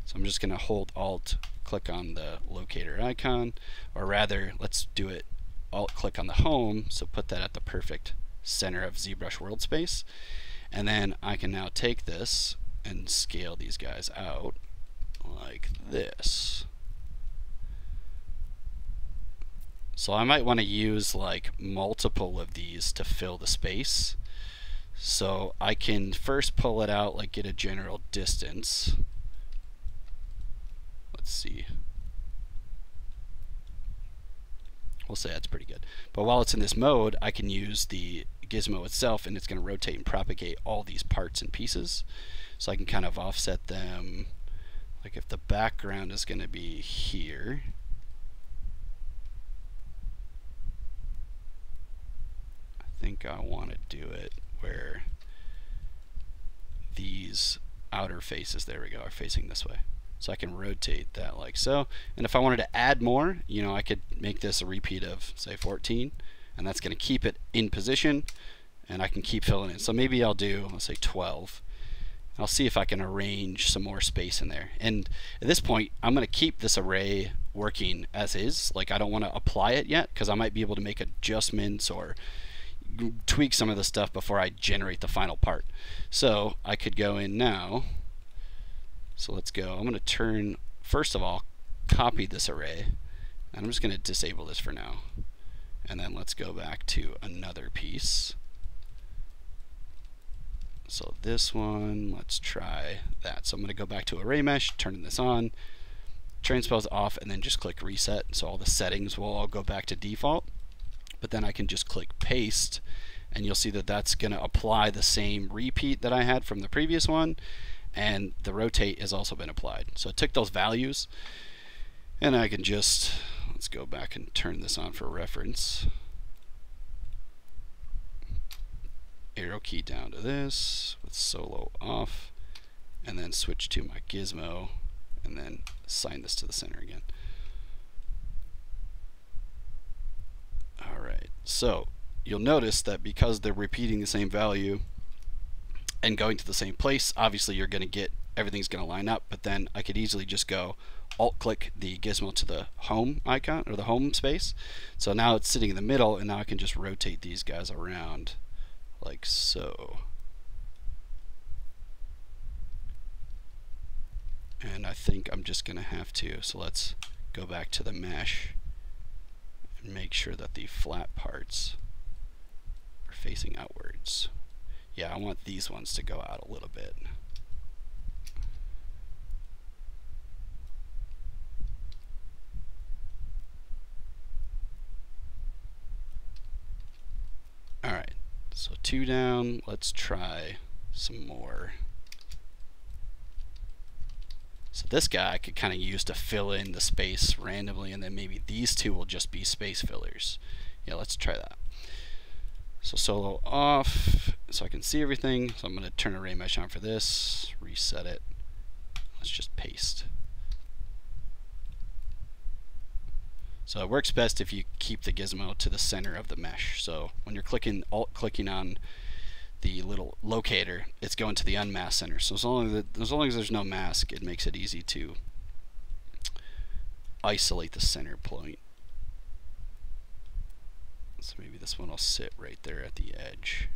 So I'm just going to hold Alt, click on the locator icon, or rather, let's do it Alt, click on the home, so put that at the perfect center of ZBrush world space. And then I can now take this and scale these guys out like this. So I might want to use like multiple of these to fill the space. So I can first pull it out, like get a general distance. Let's see. We'll say that's pretty good. But while it's in this mode, I can use the Gizmo itself, and it's going to rotate and propagate all these parts and pieces. So I can kind of offset them. Like if the background is going to be here, I think I want to do it where these outer faces, there we go, are facing this way. So I can rotate that like so. And if I wanted to add more, you know, I could make this a repeat of, say, 14. And that's going to keep it in position. And I can keep filling it. So maybe I'll do, let's say, 12. I'll see if I can arrange some more space in there. And at this point, I'm going to keep this array working as is. Like, I don't want to apply it yet, because I might be able to make adjustments or tweak some of the stuff before I generate the final part. So I could go in now. So let's go. I'm going to turn, first of all, copy this array, and I'm just going to disable this for now. And then let's go back to another piece. So this one, let's try that. So I'm going to go back to array mesh, turn this on, transpose off, and then just click reset. So all the settings will all go back to default. But then I can just click paste, and you'll see that that's going to apply the same repeat that I had from the previous one. and the rotate has also been applied. So it took those values, and I can just, let's go back and turn this on for reference. Arrow key down to this with solo off, and then switch to my Gizmo, and then assign this to the center again. Alright, so you'll notice that because they're repeating the same value and going to the same place, obviously you're going to get, everything's going to line up, but then I could easily just go alt-click the Gizmo to the home icon, or the home space. So now it's sitting in the middle, and now I can just rotate these guys around like so. And I think I'm just going to have to, so let's go back to the mesh and make sure that the flat parts are facing outwards. Yeah, I want these ones to go out a little bit. Alright, so 2 down, let's try some more. So this guy I could kind of use to fill in the space randomly, and then maybe these two will just be space fillers. Yeah, let's try that. So solo off, so I can see everything. So I'm going to turn array mesh on for this, reset it. Let's just paste. So it works best if you keep the Gizmo to the center of the mesh. So when you're alt-clicking on the little locator, it's going to the unmasked center. So as long as there's no mask, it makes it easy to isolate the center point. So maybe this one will sit right there at the edge.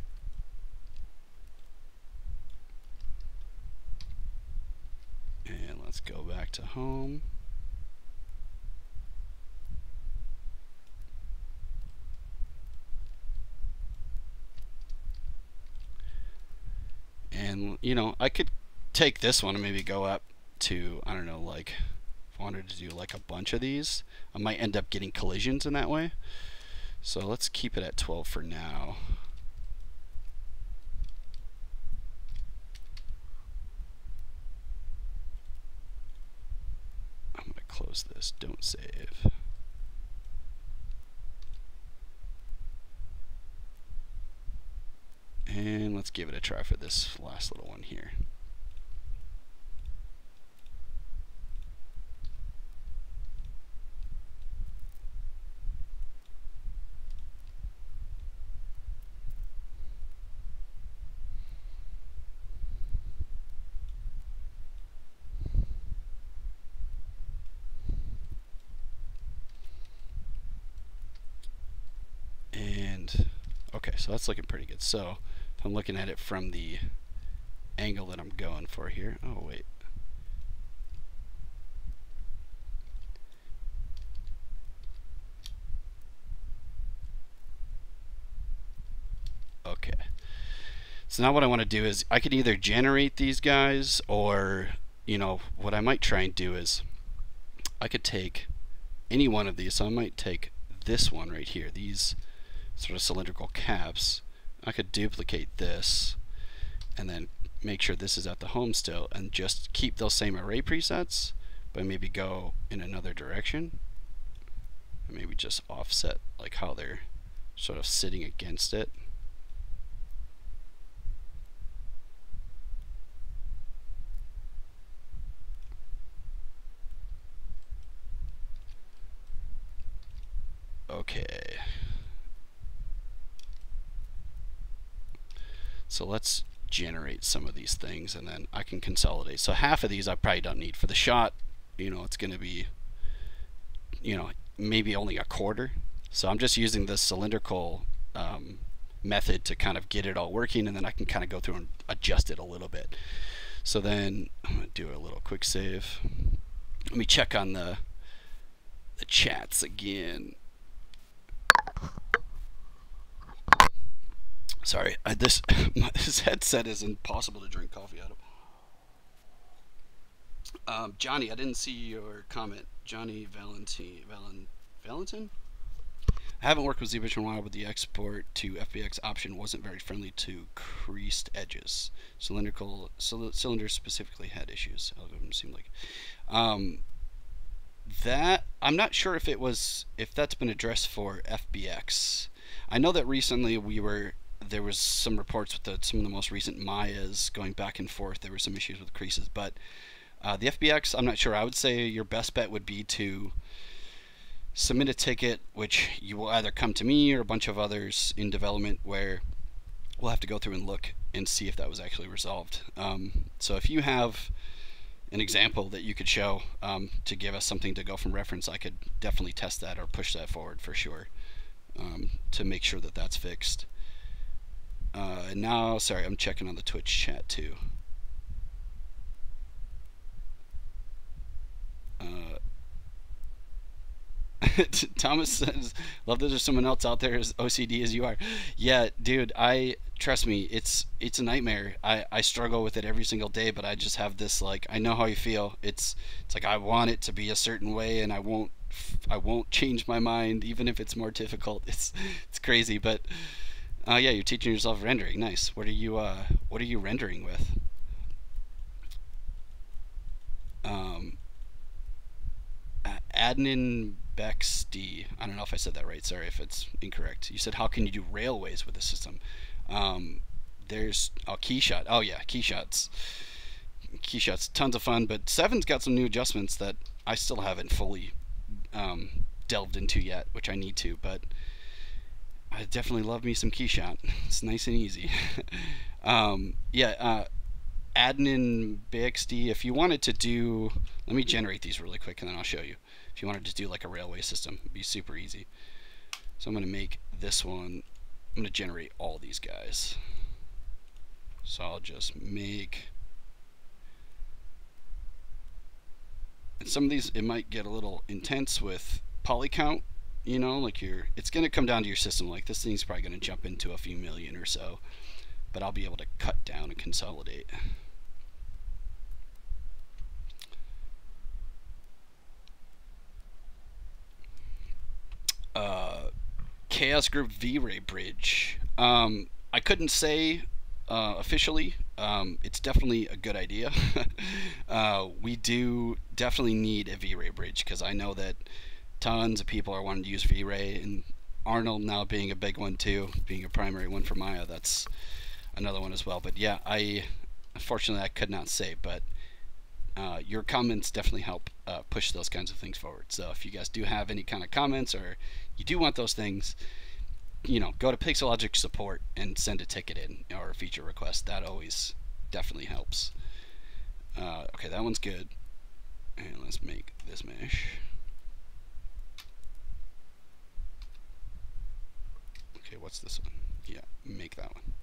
And let's go back to home. And, you know, I could take this one and maybe go up to, I don't know, like, if I wanted to do like a bunch of these, I might end up getting collisions in that way. So let's keep it at 12 for now. I'm going to close this, don't save. And let's give it a try for this last little one here. And okay, so that's looking pretty good. So I'm looking at it from the angle that I'm going for here. Oh wait. Okay. So now what I want to do is I could either generate these guys, or, you know, what I might try and do is I could take any one of these. So I might take this one right here, these sort of cylindrical caps. I could duplicate this and then make sure this is at the home still, and just keep those same array presets, but maybe go in another direction, and maybe just offset like how they're sort of sitting against it. Okay. So let's generate some of these things, and then I can consolidate. So half of these I probably don't need for the shot. You know, it's going to be, you know, maybe only a quarter. So I'm just using this cylindrical method to kind of get it all working, and then I can kind of go through and adjust it a little bit. So then I'm going to do a little quick save. Let me check on the chats again. Sorry, this headset is impossible to drink coffee out of. Johnny, I didn't see your comment. Johnny Valentin? I haven't worked with ZBrush in a while, but the export to FBX option wasn't very friendly to creased edges. Cylinders specifically had issues. Algorithm seemed like that. I'm not sure if that's been addressed for FBX. I know that recently there was some reports with some of the most recent Mayas going back and forth. There were some issues with creases, but the FBX, I'm not sure. I would say your best bet would be to submit a ticket, which you will either come to me or a bunch of others in development, where we'll have to go through and look and see if that was actually resolved. So if you have an example that you could show to give us something to go from reference, I could definitely test that or push that forward for sure, to make sure that that's fixed. Now, sorry, I'm checking on the Twitch chat too. Thomas says, love that there's someone else out there as OCD as you are. Yeah, dude, trust me, it's a nightmare. I struggle with it every single day, but I just have this, like, I know how you feel. It's like I want it to be a certain way, and I won't change my mind even if it's more difficult. It's crazy, but yeah, you're teaching yourself rendering. Nice. What are you rendering with? Adnan Bexty. I don't know if I said that right. Sorry if it's incorrect. You said, how can you do railways with the system? There's Keyshot. Oh yeah, Keyshots. Keyshots, tons of fun. But 7's got some new adjustments that I still haven't fully delved into yet, which I need to. But I definitely love me some Keyshot. It's nice and easy. Yeah. Adnan Bexty. If you wanted to do, let me generate these really quick and then I'll show you. If you wanted to do like a railway system, it'd be super easy. So I'm going to make this one, I'm going to generate all these guys. So I'll just make, and some of these, it might get a little intense with poly count, you know, like it's going to come down to your system. Like this thing's probably going to jump into a few million or so, but I'll be able to cut down and consolidate. Chaos Group V-Ray Bridge. I couldn't say officially. It's definitely a good idea. We do definitely need a V-Ray bridge because I know that tons of people are wanting to use V-Ray, and Arnold now being a big one too, being a primary one for Maya, that's another one as well. But yeah, unfortunately I could not say, but your comments definitely help push those kinds of things forward. So if you guys do have any kind of comments or you do want those things, you know, go to Pixelogic support and send a ticket in or a feature request. That always definitely helps. Okay, that one's good. And let's make this mesh. Okay, what's this one? Yeah, make that one.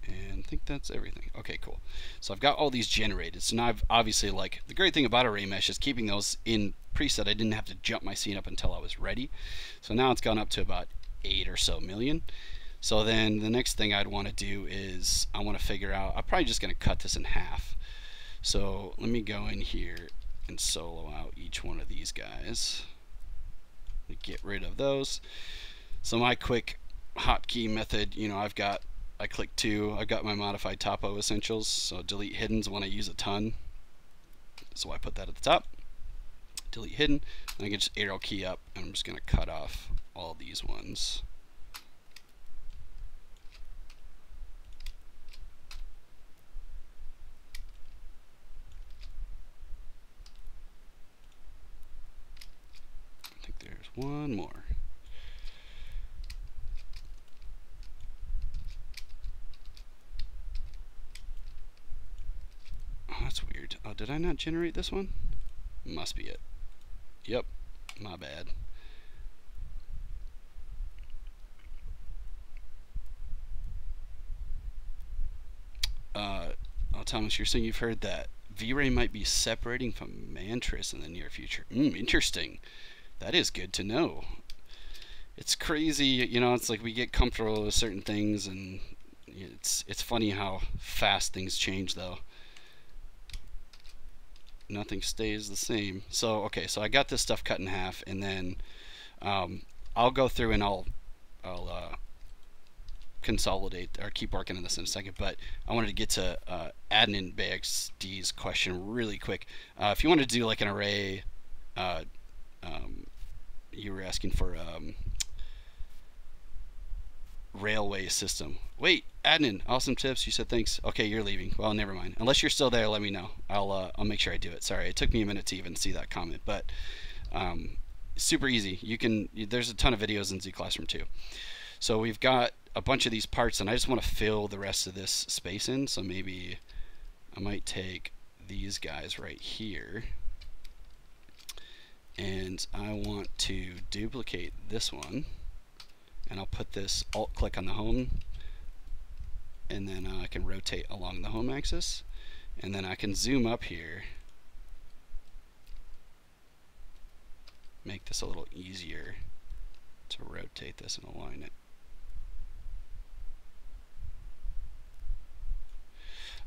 And I think that's everything. Okay, cool. So I've got all these generated. So now I've obviously, like, the great thing about Array Mesh is keeping those in preset. I didn't have to jump my scene up until I was ready. So now it's gone up to about 8 or so million. So then the next thing I'd want to do is I want to figure out, I'm probably just going to cut this in half. So let me go in here and solo out each one of these guys. Get rid of those. So my quick hotkey method, you know, I click 2, I've got my modified topo essentials, so delete hiddens when I use a ton. So I put that at the top. Delete hidden, and I can just arrow key up, and I'm just going to cut off all these ones. I think there's one more. That's weird. Oh, did I not generate this one? Must be it. Yep, my bad. Oh, Thomas, you're saying you've heard that V-Ray might be separating from Mantris in the near future. Interesting. That is good to know. It's crazy, you know, it's like we get comfortable with certain things, and it's funny how fast things change, though. nothing stays the same. So okay, so I got this stuff cut in half, and then I'll go through and I'll consolidate or keep working on this in a second, but I wanted to get to admin BXD's question really quick. If you wanted to do like an array, you were asking for railway system. Wait, admin, awesome tips. You said thanks. Okay, you're leaving. Well, never mind. Unless you're still there, let me know. I'll make sure I do it. Sorry, it took me a minute to even see that comment, but super easy. You can. There's a ton of videos in Z Classroom too. So we've got a bunch of these parts, and I just want to fill the rest of this space in. So maybe I might take these guys right here, and I want to duplicate this one. And I'll put this, alt-click on the home, and then I can rotate along the home axis, and then I can zoom up here, make this a little easier to rotate this and align it.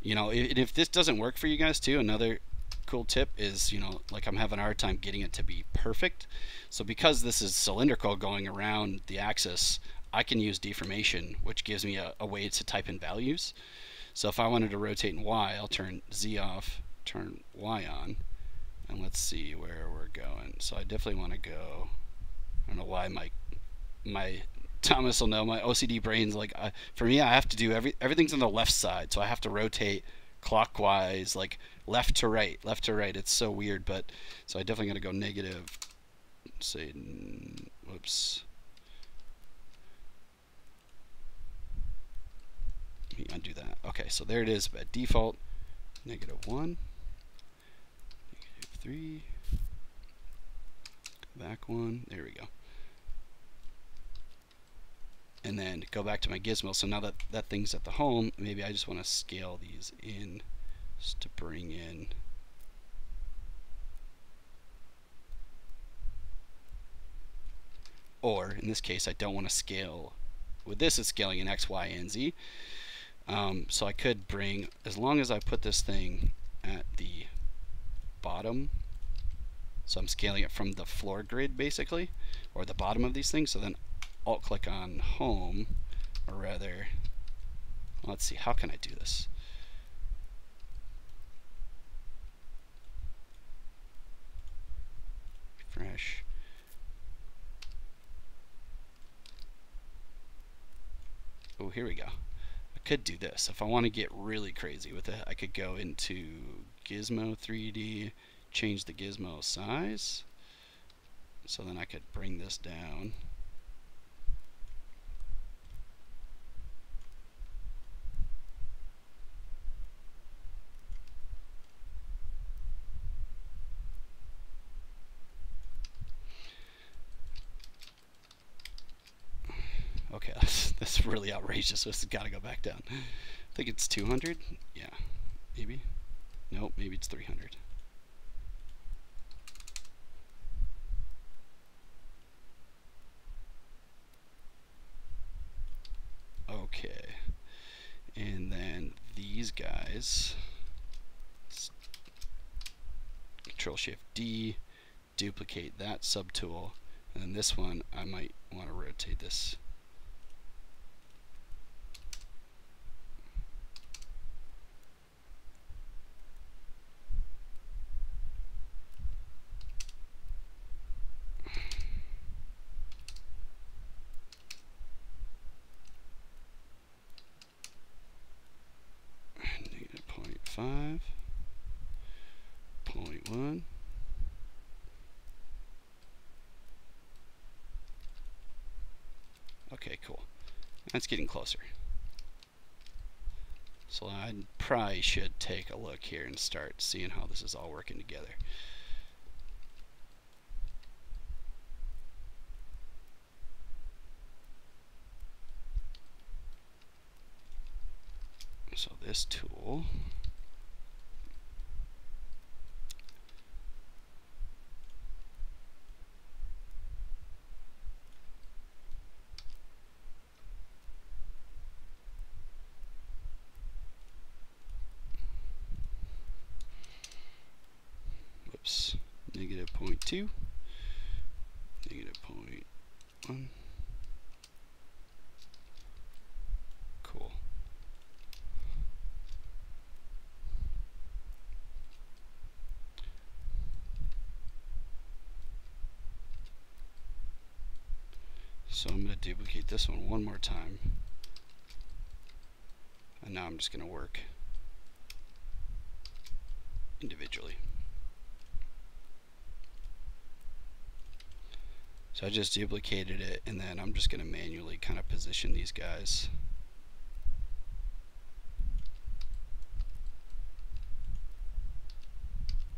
You know, if this doesn't work for you guys too, another cool tip is, you know, like I'm having a hard time getting it to be perfect. So because this is cylindrical going around the axis, I can use deformation, which gives me a way to type in values. So if I wanted to rotate in Y, I'll turn Z off, turn Y on, and let's see where we're going. So I definitely want to go, I don't know why my Thomas will know, my OCD brain's like, for me, I have to do everything's on the left side, so I have to rotate clockwise, like left to right, left to right. It's so weird, but so I definitely got to go negative. Say, whoops. Let me undo that. Okay, so there it is by default. -1, -3. Go back one. There we go. And then go back to my Gizmo. So now that that thing's at the home, maybe I just want to scale these in just to bring in or in this case I don't want to scale with this, it's scaling in X, Y, and Z. So I could bring, as long as I put this thing at the bottom, so I'm scaling it from the floor grid basically, or the bottom of these things, so then alt click on home, or rather, let's see, how can I do this? Refresh. Oh, here we go. I could do this. If I want to get really crazy with it, I could go into Gizmo 3D, change the Gizmo size, so then I could bring this down. Okay, that's really outrageous. This has got to go back down. I think it's 200. Yeah, maybe. Nope, maybe it's 300. Okay, and then these guys, Control Shift D, duplicate that subtool, and then this one I might want to rotate this. -0.5, 0.1. Okay, cool. That's getting closer. So I probably should take a look here and start seeing how this is all working together. So this tool, -0.2, -0.1. Cool. So I'm going to duplicate this one more time. And now I'm just going to work individually. So I just duplicated it, and then I'm just going to manually kind of position these guys.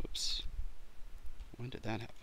Whoops. When did that happen?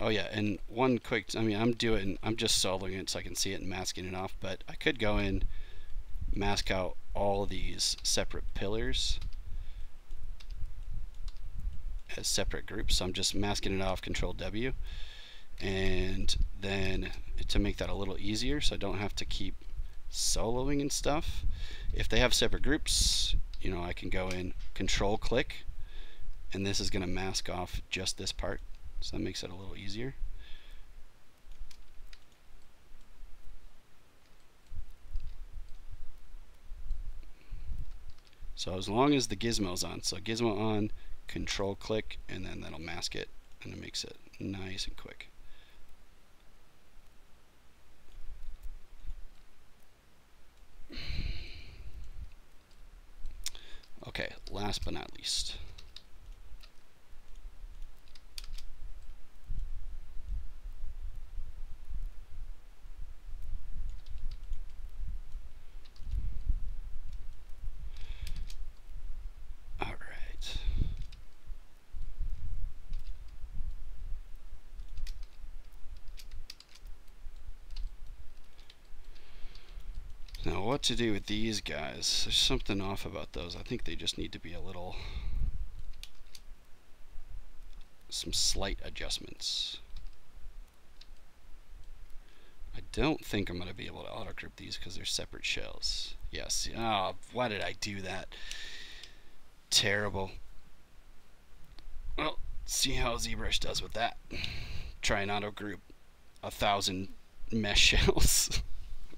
Oh yeah, and one quick, I'm just soloing it so I can see it and masking it off, but I could go in, mask out all of these separate pillars as separate groups. So I'm just masking it off, Control W, and then to make that a little easier so I don't have to keep soloing and stuff, if they have separate groups, I can go in, Control click, and this is going to mask off just this part. So that makes it a little easier. So as long as the gizmo's on, so gizmo on, Control click, and then that'll mask it, and it makes it nice and quick. Okay, last but not least. Now what to do with these guys? There's something off about those. I think they just need to be some slight adjustments. I don't think I'm going to be able to auto group these because they're separate shells. Yes. Oh, why did I do that? Terrible. Well, see how ZBrush does with that. Try and auto group 1,000 mesh shells.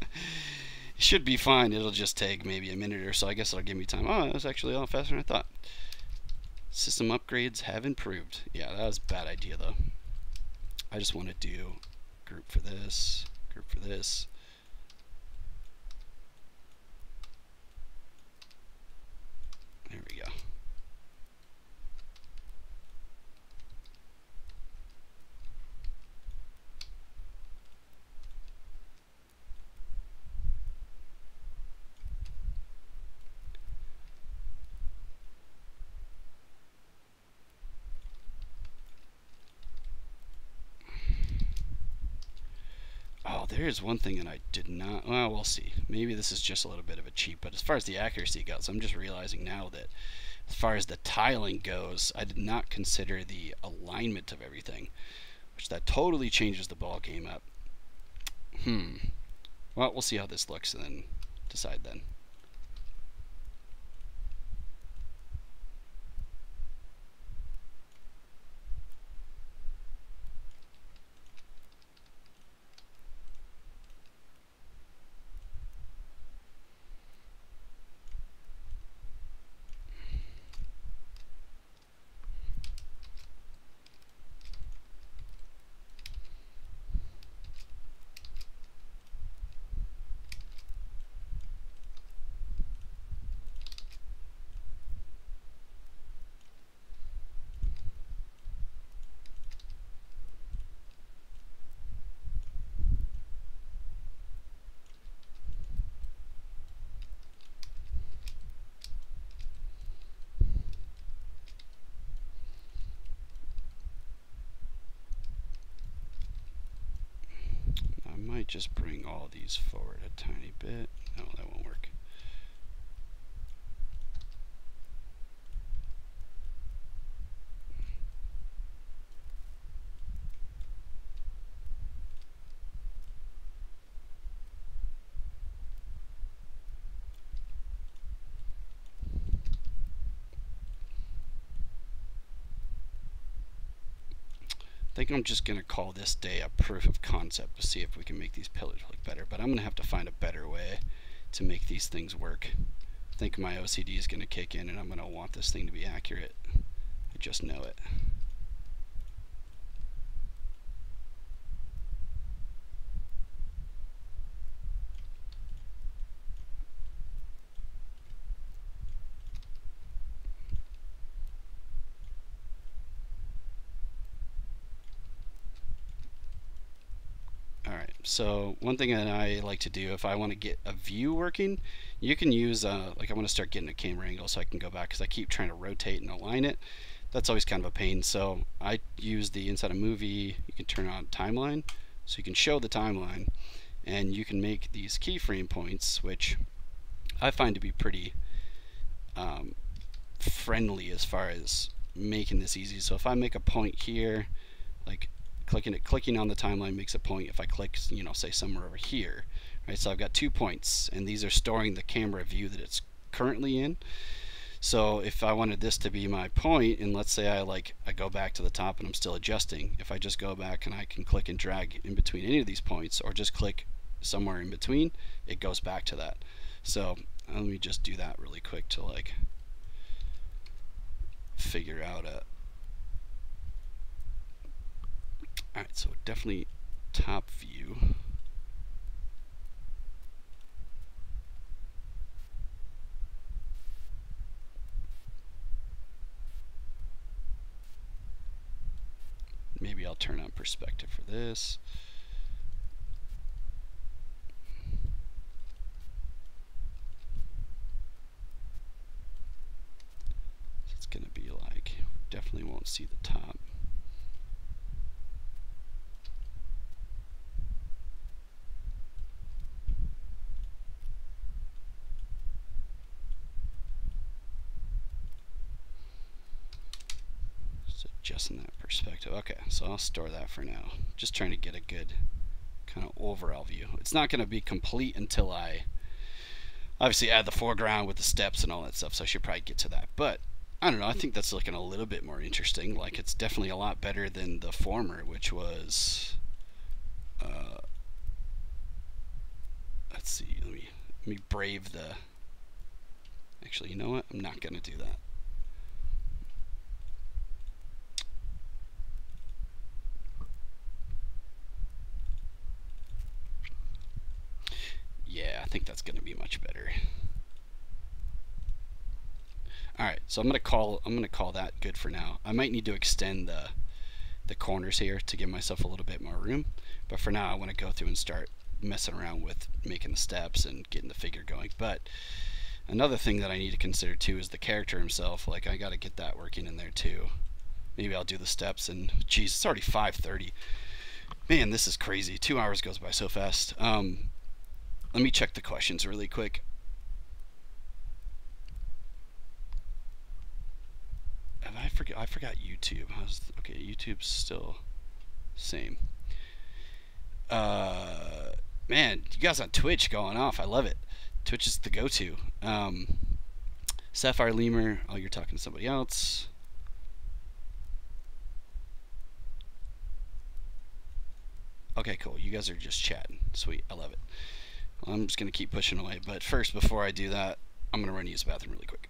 It should be fine. It'll just take maybe a minute or so. I guess it'll give me time. Oh, that was actually a lot faster than I thought. System upgrades have improved. Yeah, that was a bad idea though. I just want to do group for this, group for this. There we go. Oh, there's one thing that I did not, well, we'll see. Maybe this is just a little bit of a cheat, but as far as the accuracy goes, I'm just realizing now that as far as the tiling goes, I did not consider the alignment of everything, which that totally changes the ball game up. Well, we'll see how this looks and then decide then. just bring all these forward a tiny bit. No, that won't work. I think I'm just going to call this day a proof of concept to see if we can make these pillars look better, but I'm going to have to find a better way to make these things work. I think my OCD is going to kick in and I'm going to want this thing to be accurate. I just know it. Alright, so one thing that I like to do if I want to get a view working, you can use, like I want to start getting a camera angle so I can go back because I keep trying to rotate and align it. That's always kind of a pain, so I use the inside of movie, you can turn on timeline, so you can show the timeline, and you can make these keyframe points, which I find to be pretty friendly as far as making this easy. So if I make a point here, like clicking on the timeline makes a point. If I click, you know, say somewhere over here, right? So I've got 2 points, and these are storing the camera view that it's currently in. So if I wanted this to be my point, and let's say I go back to the top and I'm still adjusting, if I just go back and I can click and drag in between any of these points, or just click somewhere in between, it goes back to that. So let me just do that really quick to like figure out a. Alright, so definitely top view. Maybe I'll turn on perspective for this. So it's going to be like, definitely won't see the top. Just in that perspective. Okay, so I'll store that for now. Just trying to get a good kind of overall view. It's not going to be complete until I obviously add the foreground with the steps and all that stuff, so I should probably get to that. But I don't know, I think that's looking a little bit more interesting. Like, it's definitely a lot better than the former, which was let's see, let me brave the, actually, you know what, I'm not going to do that. Yeah, I think that's going to be much better. All right, so I'm going to call that good for now. I might need to extend the corners here to give myself a little bit more room, but for now I want to go through and start messing around with making the steps and getting the figure going. But another thing that I need to consider too is the character himself. Like, I got to get that working in there too. Maybe I'll do the steps, and geez, it's already 5:30. Man, this is crazy. 2 hours goes by so fast. Let me check the questions really quick. I forgot YouTube. Okay, YouTube's still same. Man, you guys on Twitch going off. I love it. Twitch is the go-to. Sapphire Lemur. Oh, you're talking to somebody else. Okay, cool. You guys are just chatting. Sweet. I love it. Well, I'm just going to keep pushing away. But first, before I do that, I'm going to run use the bathroom really quick.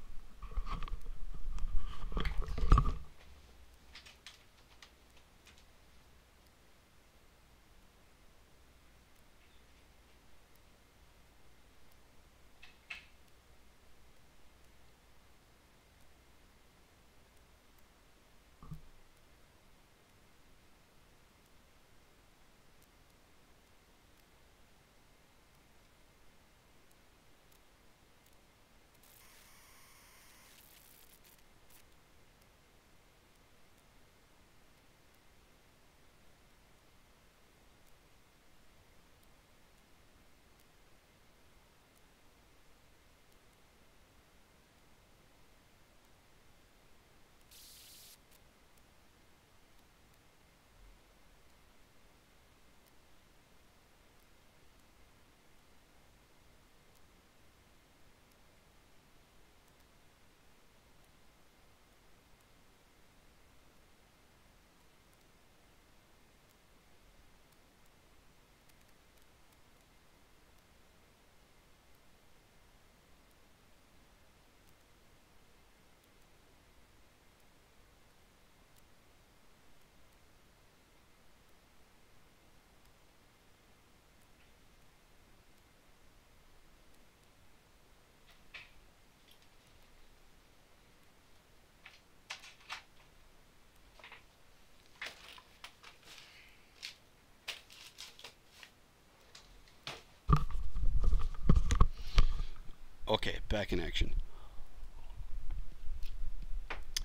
Okay, back in action.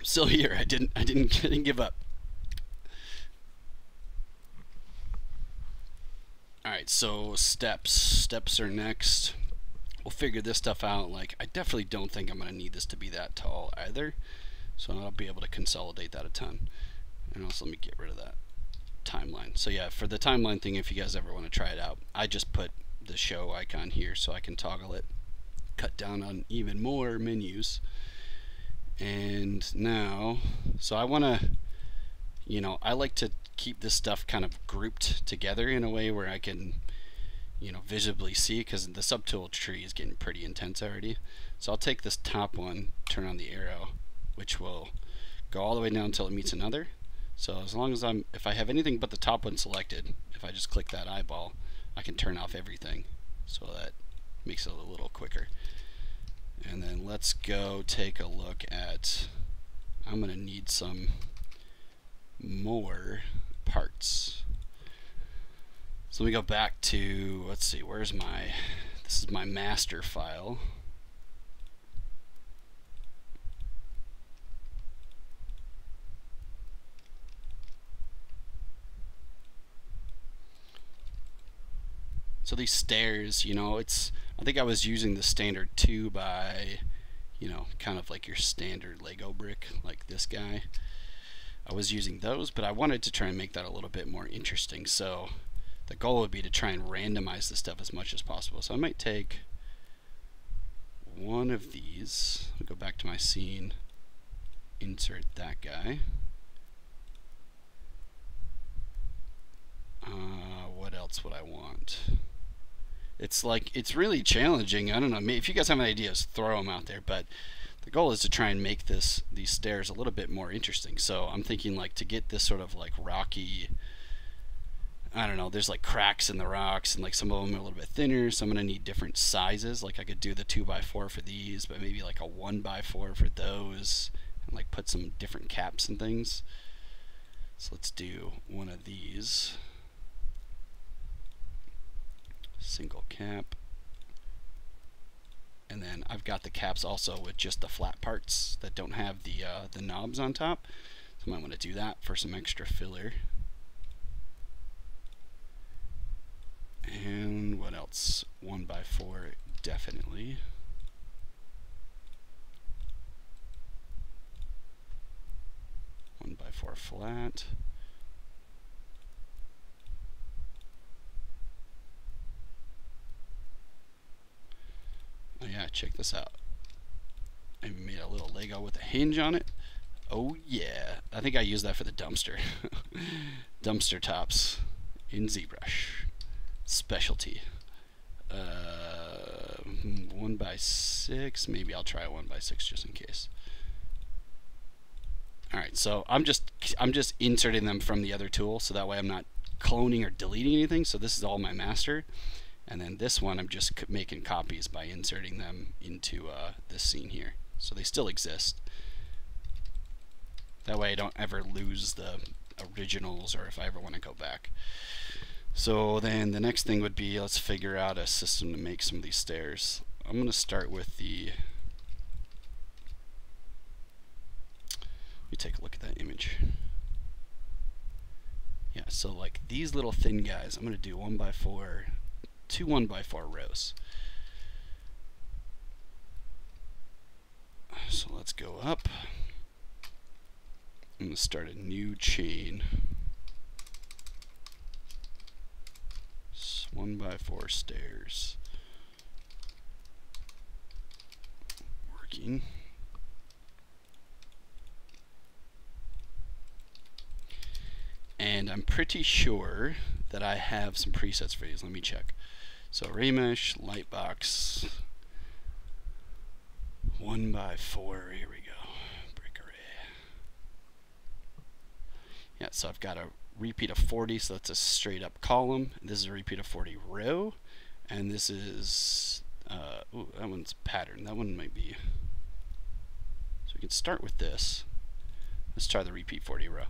Still here. I didn't give up. Alright, so steps are next. We'll figure this stuff out. Like, I definitely don't think I'm going to need this to be that tall either, so I'll be able to consolidate that a ton. And also, let me get rid of that timeline. So yeah, for the timeline thing, if you guys ever want to try it out, I just put the show icon here so I can toggle it, cut down on even more menus. And now, so I want to, you know, I like to keep this stuff kind of grouped together in a way where I can, you know, visibly see, because the subtool tree is getting pretty intense already. So I'll take this top one, turn on the arrow, which will go all the way down until it meets another. So as long as if I have anything but the top one selected, if I just click that eyeball, I can turn off everything. So that makes it a little quicker. And then let's go take a look at, I'm going to need some more parts. So let me go back to, let's see, where's my, this is my master file. So these stairs, you know, it's, I think I was using the standard 2 by, you know, kind of like your standard Lego brick, like this guy. I was using those, but I wanted to try and make that a little bit more interesting. So the goal would be to try and randomize the stuff as much as possible. So I might take one of these, I'll go back to my scene, insert that guy. What else would I want? It's like, it's really challenging. I don't know, if you guys have any ideas, throw them out there, but the goal is to try and make these stairs a little bit more interesting. So I'm thinking, like, to get this sort of like rocky, I don't know, there's like cracks in the rocks, and like some of them are a little bit thinner, so I'm going to need different sizes. Like I could do the 2x4 for these, but maybe like a 1x4 for those, and like put some different caps and things. So let's do one of these. Single cap. And then I've got the caps also with just the flat parts that don't have the knobs on top. So I might want to do that for some extra filler. And what else? 1x4, definitely. One by 4 flat. Oh yeah, check this out. I made a little Lego with a hinge on it. Oh yeah, I think I used that for the dumpster. Dumpster tops in ZBrush. Specialty. 1x6, maybe I'll try a 1x6 just in case. Alright, so I'm just inserting them from the other tool, so that way I'm not cloning or deleting anything. So this is all my master. And then this one I'm just making copies by inserting them into this scene here. So they still exist. That way I don't ever lose the originals, or if I ever want to go back. So then the next thing would be, let's figure out a system to make some of these stairs. I'm going to start with the, let me take a look at that image. Yeah, so like these little thin guys, I'm going to do 1x4, 2 1x4 rows. So let's go up. I'm going to start a new chain. 1x4 stairs. Working. And I'm pretty sure that I have some presets for these. Let me check. So Raymesh, Lightbox, 1x4, here we go, brick array. Yeah, so I've got a repeat of 40, so that's a straight up column. This is a repeat of 40 row, and this is, ooh, that one's pattern. That one might be, so we can start with this. Let's try the repeat 40 row.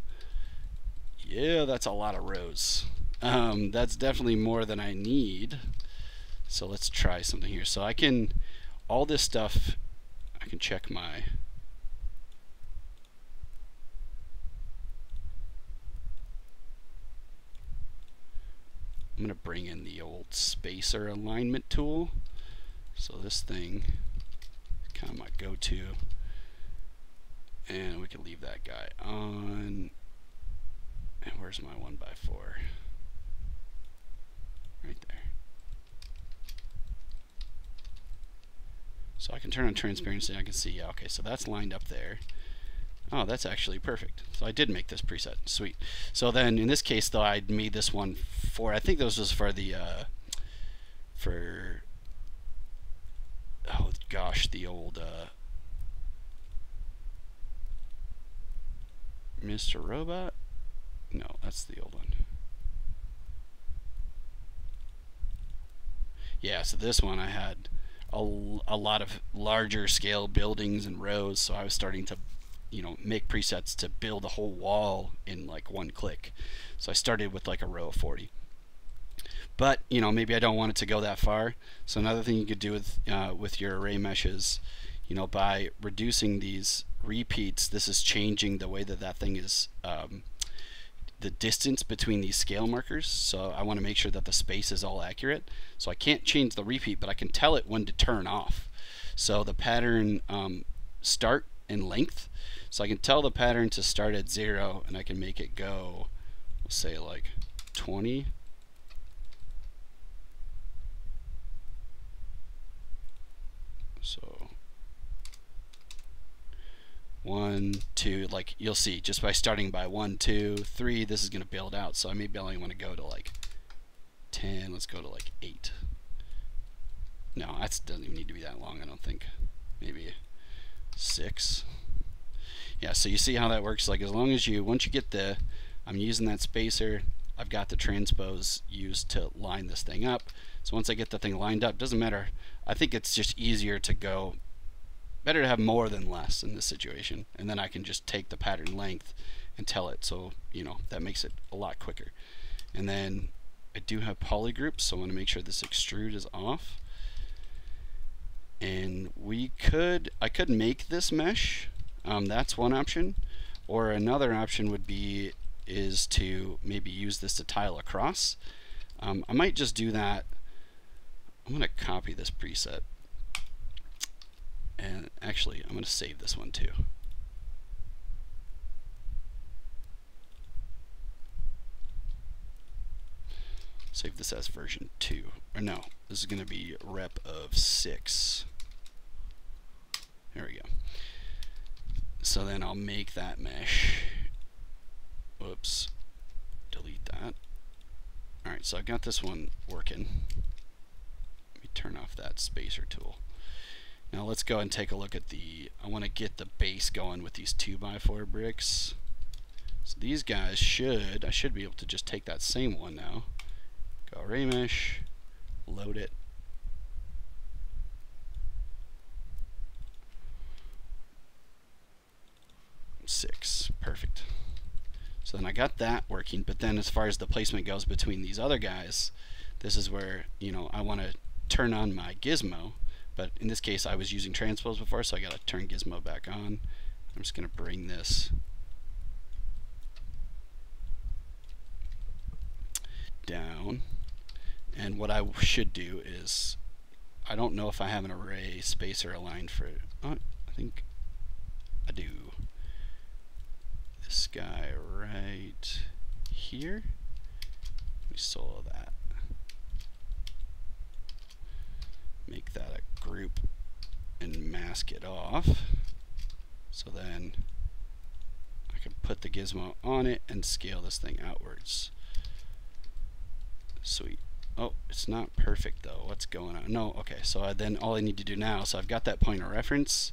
Yeah, that's a lot of rows. That's definitely more than I need. So let's try something here. So I can, all this stuff, I can check my I'm going to bring in the old spacer alignment tool. So this thing is kind of my go-to. And we can leave that guy on. And where's my 1x4? Right there. So I can turn on transparency. I can see, yeah, okay, so that's lined up there. Oh, that's actually perfect. So I did make this preset. Sweet. So then in this case, though, I made this one for, I think this was for the, oh gosh, the old, Mr. Robot? No, that's the old one. Yeah, so this one I had a lot of larger scale buildings and rows, so I was starting to, you know, make presets to build a whole wall in like one click. So I started with like a row of 40. But, you know, maybe I don't want it to go that far. So another thing you could do with your array meshes, you know, by reducing these repeats, this is changing the way that that thing is, the distance between these scale markers. So I want to make sure that the space is all accurate. So I can't change the repeat, but I can tell it when to turn off. So the pattern start and length. So I can tell the pattern to start at 0, and I can make it go, we'll say like 20. So 1, 2, like you'll see just by starting by 1, 2, 3, this is going to build out. So I maybe only want to go to like 10. Let's go to like 8. No, that doesn't even need to be that long, I don't think. Maybe 6. Yeah, so you see how that works. Like as long as you, once you get the, I'm using that spacer, I've got the transpose used to line this thing up. So once I get the thing lined up, doesn't matter. I think it's just easier to go, better to have more than less in this situation. And then I can just take the pattern length and tell it. So, you know, that makes it a lot quicker. And then I do have polygroups, so I want to make sure this extrude is off. And I could make this mesh. That's one option. Or another option would be is to maybe use this to tile across. I might just do that. I'm going to copy this preset. And actually, I'm going to save this one too. Save this as version 2. Or no, this is going to be rep of 6. There we go. So then I'll make that mesh. Whoops. Delete that. Alright, so I've got this one working. Let me turn off that spacer tool. Now let's go and take a look at the, I want to get the base going with these 2x4 bricks. So these guys I should be able to just take that same one now. Go array mesh, load it. Six, perfect. So then I got that working, but then as far as the placement goes between these other guys, this is where, you know, I want to turn on my Gizmo, but in this case I was using Transpose before, so I got to turn Gizmo back on. I'm just going to bring this down, and what I should do is, I don't know if I have an array spacer aligned for it. Oh, I think I do. This guy right here. Let me solo that. Make that a group and mask it off. So then I can put the Gizmo on it and scale this thing outwards. Sweet. Oh, it's not perfect though. What's going on? No, okay. So then all I need to do now, so I've got that point of reference.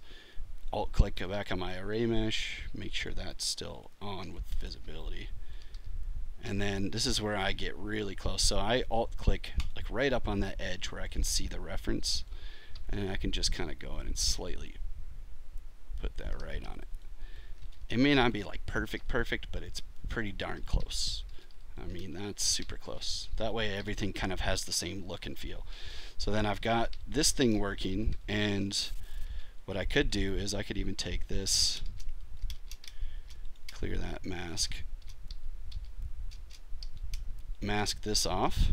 Alt-click, go back on my array mesh, make sure that's still on with visibility. And then this is where I get really close. So I alt-click like right up on that edge where I can see the reference, and I can just kind of go in and slightly put that right on it. It may not be like perfect, but it's pretty darn close. I mean, that's super close. That way everything kind of has the same look and feel. So then I've got this thing working, and what I could do is I could even take this, clear that mask, mask this off.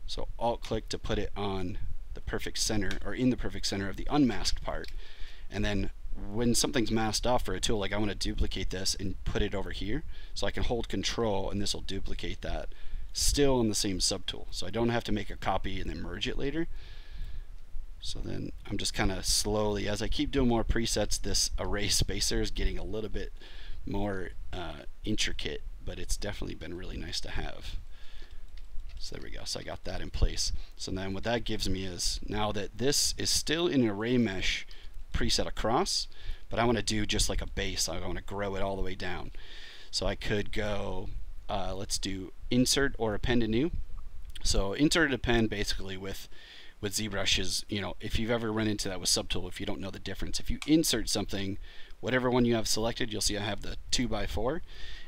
So alt click to put it on the perfect center, or in the perfect center of the unmasked part. And then when something's masked off for a tool, like I want to duplicate this and put it over here, so I can hold control and this will duplicate that still in the same subtool, so I don't have to make a copy and then merge it later. So then I'm just kind of slowly, as I keep doing more presets, this array spacer is getting a little bit more intricate, but it's definitely been really nice to have. So there we go, so I got that in place. So then what that gives me is, now that this is still in an array mesh preset across, but I want to do just like a base, I want to grow it all the way down. So I could go, let's do insert or append a new. So insert and append basically with ZBrush is, you know, if you've ever run into that with Subtool, if you don't know the difference, if you insert something, whatever one you have selected, you'll see I have the 2x4.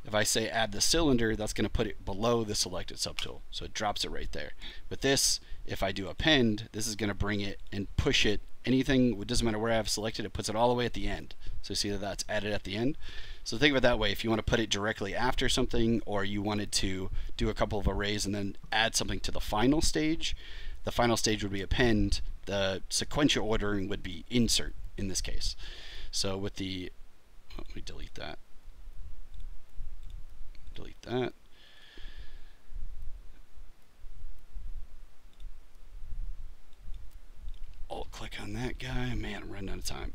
If I say add the cylinder, that's going to put it below the selected subtool, so it drops it right there. With this, if I do append, this is going to bring it and push it, anything, it doesn't matter where I have selected, it puts it all the way at the end. So you see that that's added at the end. So think of it that way. If you want to put it directly after something, or you wanted to do a couple of arrays and then add something to the final stage would be append, the sequential ordering would be insert in this case. So with the, let me delete that. Delete that. Alt click on that guy. Man, I'm running out of time.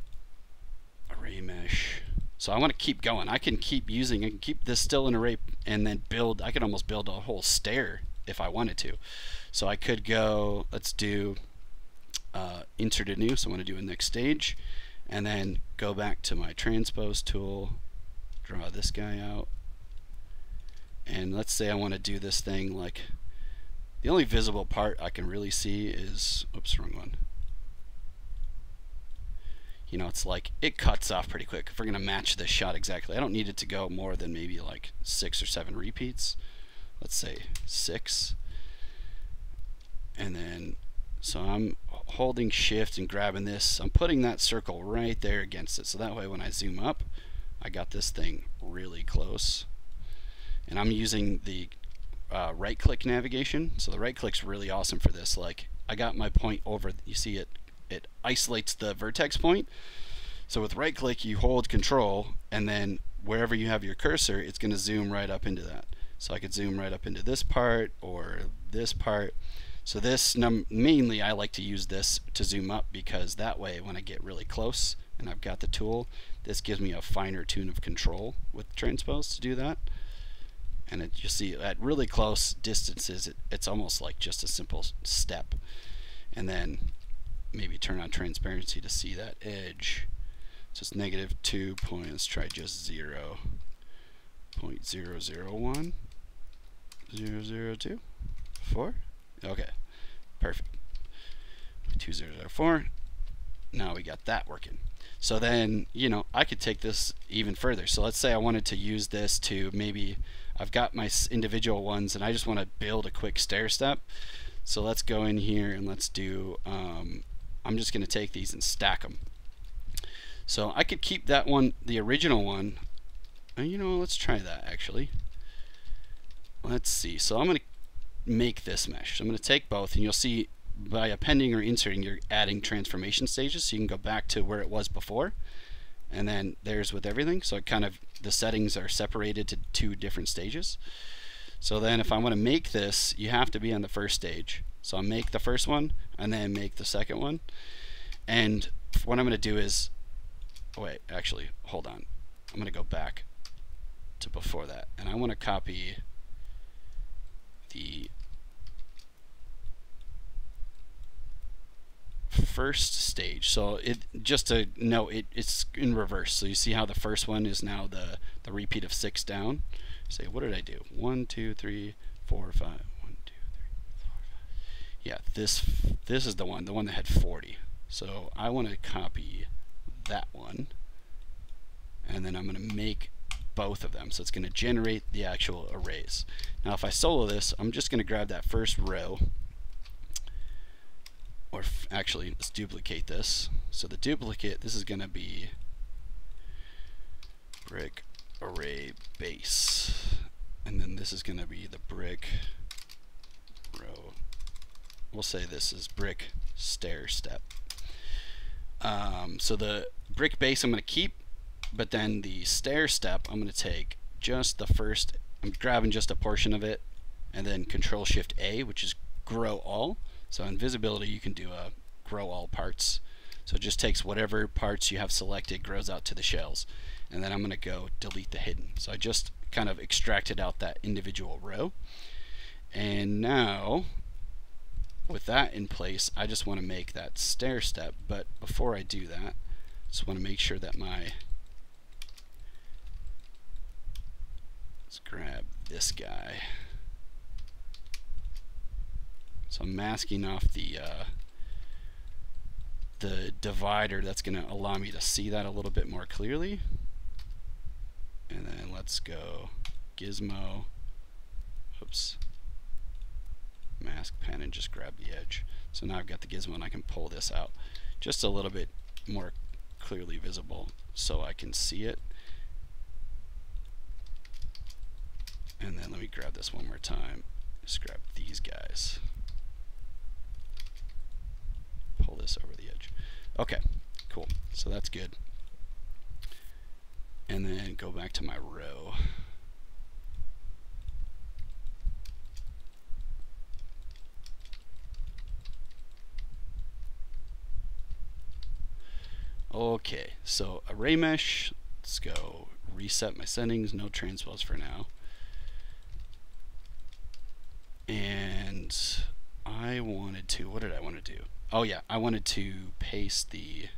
Array mesh. So I want to keep going. I can keep this still in array and then build. I could almost build a whole stair if I wanted to. So I could go, let's do insert a new. So I want to do a next stage, and then go back to my transpose tool, draw this guy out. And let's say I want to do this thing like, the only visible part I can really see is, oops, wrong one. You know, it's like, it cuts off pretty quick. If we're going to match this shot exactly, I don't need it to go more than maybe like 6 or 7 repeats. Let's say 6. And then, so I'm holding shift and grabbing this. I'm putting that circle right there against it. So that way when I zoom up, I got this thing really close. And I'm using the right click navigation. So the right click's really awesome for this. Like, I got my point over, you see it isolates the vertex point. So with right click, you hold control, and then wherever you have your cursor, it's going to zoom right up into that. So I could zoom right up into this part or this part. So this, mainly I like to use this to zoom up, because that way when I get really close and I've got the tool, this gives me a finer tune of control with transpose to do that. And you see at really close distances, it's almost like just a simple step. And then maybe turn on transparency to see that edge. So it's -2 point, let's try just 0.001, 0.002, 4. Okay, perfect. 2004. Now we got that working. So then, you know, I could take this even further. So let's say I wanted to use this to, maybe I've got my individual ones and I just want to build a quick stair step. So let's go in here and let's do, I'm just going to take these and stack them. So I could keep that one, the original one. You know, let's try that actually. Let's see. So I'm going to make this mesh. So I'm going to take both, and you'll see by appending or inserting, you're adding transformation stages, so you can go back to where it was before. And then there's with everything. So it kind of, the settings are separated to 2 different stages. So then if I want to make this, you have to be on the first stage. So I'll make the first one and then make the second one. And what I'm going to do is, oh wait, actually, hold on. I'm going to go back to before that. And I want to copy the first stage. So it, just to note, it's in reverse. So you see how the first one is now the repeat of 6 down. Say, what did I do? 1, 2, 3, 4, 5. 1, 2, 3, 4, 5. Yeah, this is the one that had 40. So I want to copy that one, and then I'm going to make both of them. So it's going to generate the actual arrays. Now if I solo this, I'm just going to grab that first row, or actually let's duplicate this. So the duplicate, this is going to be brick array base, and then this is going to be the brick row. We'll say this is brick stair step. So the brick base I'm going to keep, but then the stair step I'm going to take just the first, I'm grabbing just a portion of it, and then Control Shift A, which is grow all. So in visibility you can do a grow all parts. So it just takes whatever parts you have selected, grows out to the shells, and then I'm going to go delete the hidden. So I just kind of extracted out that individual row, and now with that in place, I just want to make that stair step. But before I do that, I just want to make sure that let's grab this guy. So I'm masking off the divider that's going to allow me to see that a little bit more clearly. And then let's go Gizmo, oops, mask pen, and just grab the edge. So now I've got the gizmo and I can pull this out just a little bit more clearly visible so I can see it. And then let me grab this one more time. Just grab these guys. Pull this over the edge. Okay, cool. So that's good. And then go back to my row. Okay, so array mesh, let's go reset my settings, no transpose for now. And I wanted to, what did I want to do? Oh yeah, I wanted to paste the,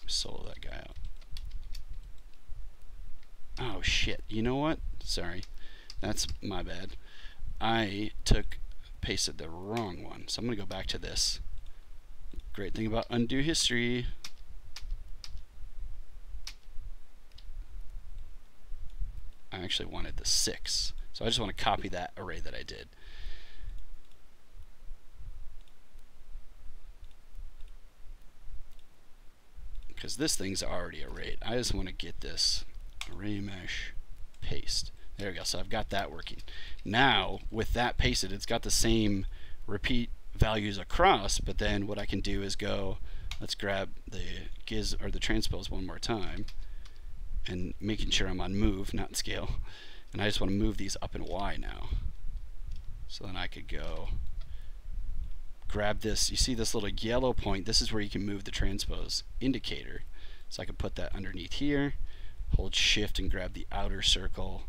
solo that guy out. Oh shit, you know what? Sorry, that's my bad. I pasted the wrong one. So I'm gonna go back to this. Great thing about undo history. I actually wanted the 6. So I just want to copy that array that I did. Because this thing's already arrayed. I just want to get this array mesh paste. There we go. So I've got that working. Now with that pasted, it's got the same repeat values across, but then what I can do is go, let's grab the transpose one more time, and making sure I'm on move, not scale, and I just want to move these up in Y now. So then I could go grab this, you see this little yellow point, this is where you can move the transpose indicator. So I can put that underneath here, hold shift and grab the outer circle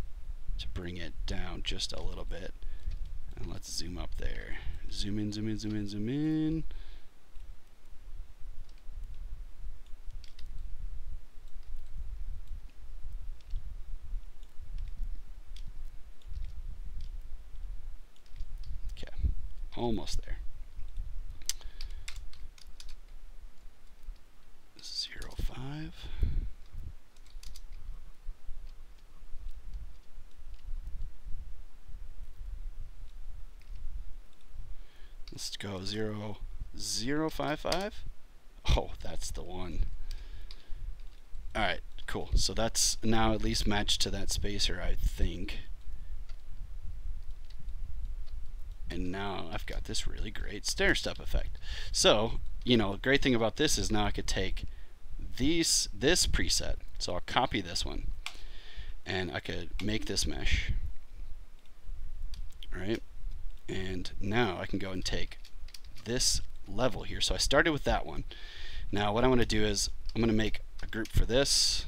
to bring it down just a little bit, and let's zoom up there. Zoom in, zoom in, zoom in, zoom in. Okay, almost there. 0.5. Let's go 0.055. Oh, that's the one. Alright, cool. So that's now at least matched to that spacer, I think. And now I've got this really great stair step effect. So, you know, the great thing about this is now I could take this preset. So I'll copy this one, and I could make this mesh. Alright. And now I can go and take this level here. So I started with that one. Now what I want to do is I'm going to make a group for this.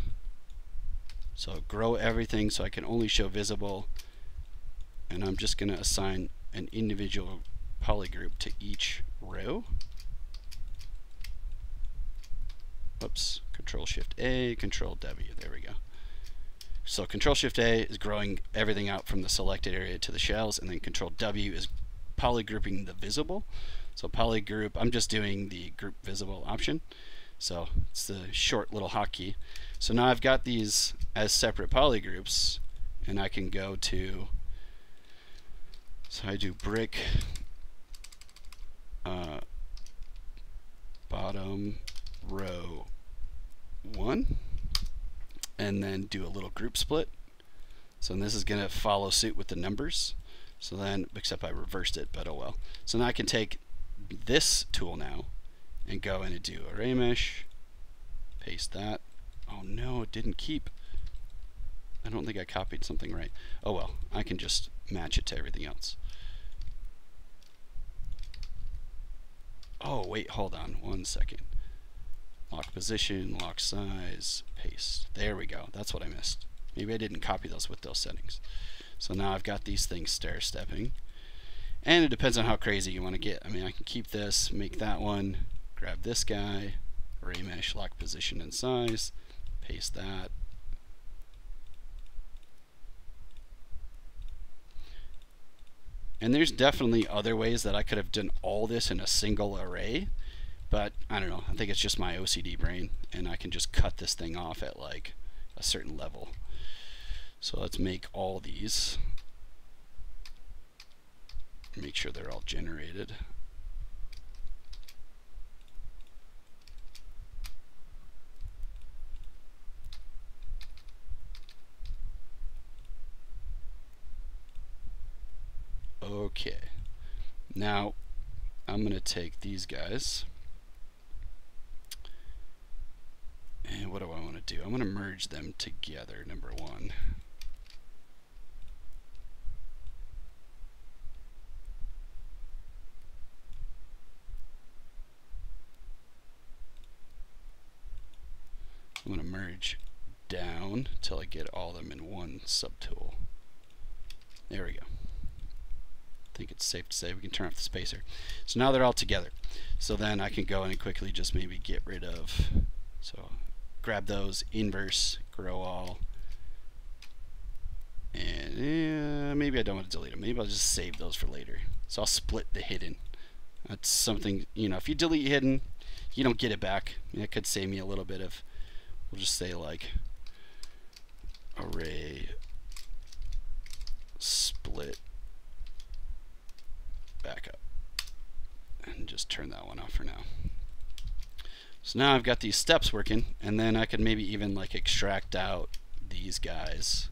So grow everything so I can only show visible. And I'm just going to assign an individual polygroup to each row. Whoops. Control Shift A, Control W. There we go. So Control Shift A is growing everything out from the selected area to the shells, and then Control W is polygrouping the visible. So polygroup, I'm just doing the group visible option. So it's the short little hotkey. So now I've got these as separate polygroups, and I can go to, so I do brick bottom row 1, and then do a little group split. So this is going to follow suit with the numbers. So then, except I reversed it, but oh well. So now I can take this tool now and go in and do array mesh, paste that. Oh no, it didn't keep. I don't think I copied something right. Oh well, I can just match it to everything else. Oh wait, hold on 1 second. Lock position, lock size, paste. There we go. That's what I missed. Maybe I didn't copy those with those settings. So now I've got these things stair-stepping. And it depends on how crazy you want to get. I mean, I can keep this, make that one, grab this guy, array mesh, lock position and size, paste that. And there's definitely other ways that I could have done all this in a single array, but I don't know. I think it's just my OCD brain, and I can just cut this thing off at like a certain level. So let's make all these. Make sure they're all generated. Okay. Now I'm going to take these guys. And what do I want to do? I'm going to merge them together, number 1. I'm going to merge down until I get all of them in one subtool. There we go. I think it's safe to say we can turn off the spacer. So now they're all together. So then I can go in and quickly just maybe get rid of, so grab those, inverse, grow all, and maybe I don't want to delete them. Maybe I'll just save those for later. So I'll split the hidden. That's something, you know, if you delete hidden, you don't get it back. It could save me a little bit of, we'll just say like array split backup, and just turn that one off for now. So now I've got these steps working, and then I could maybe even like extract out these guys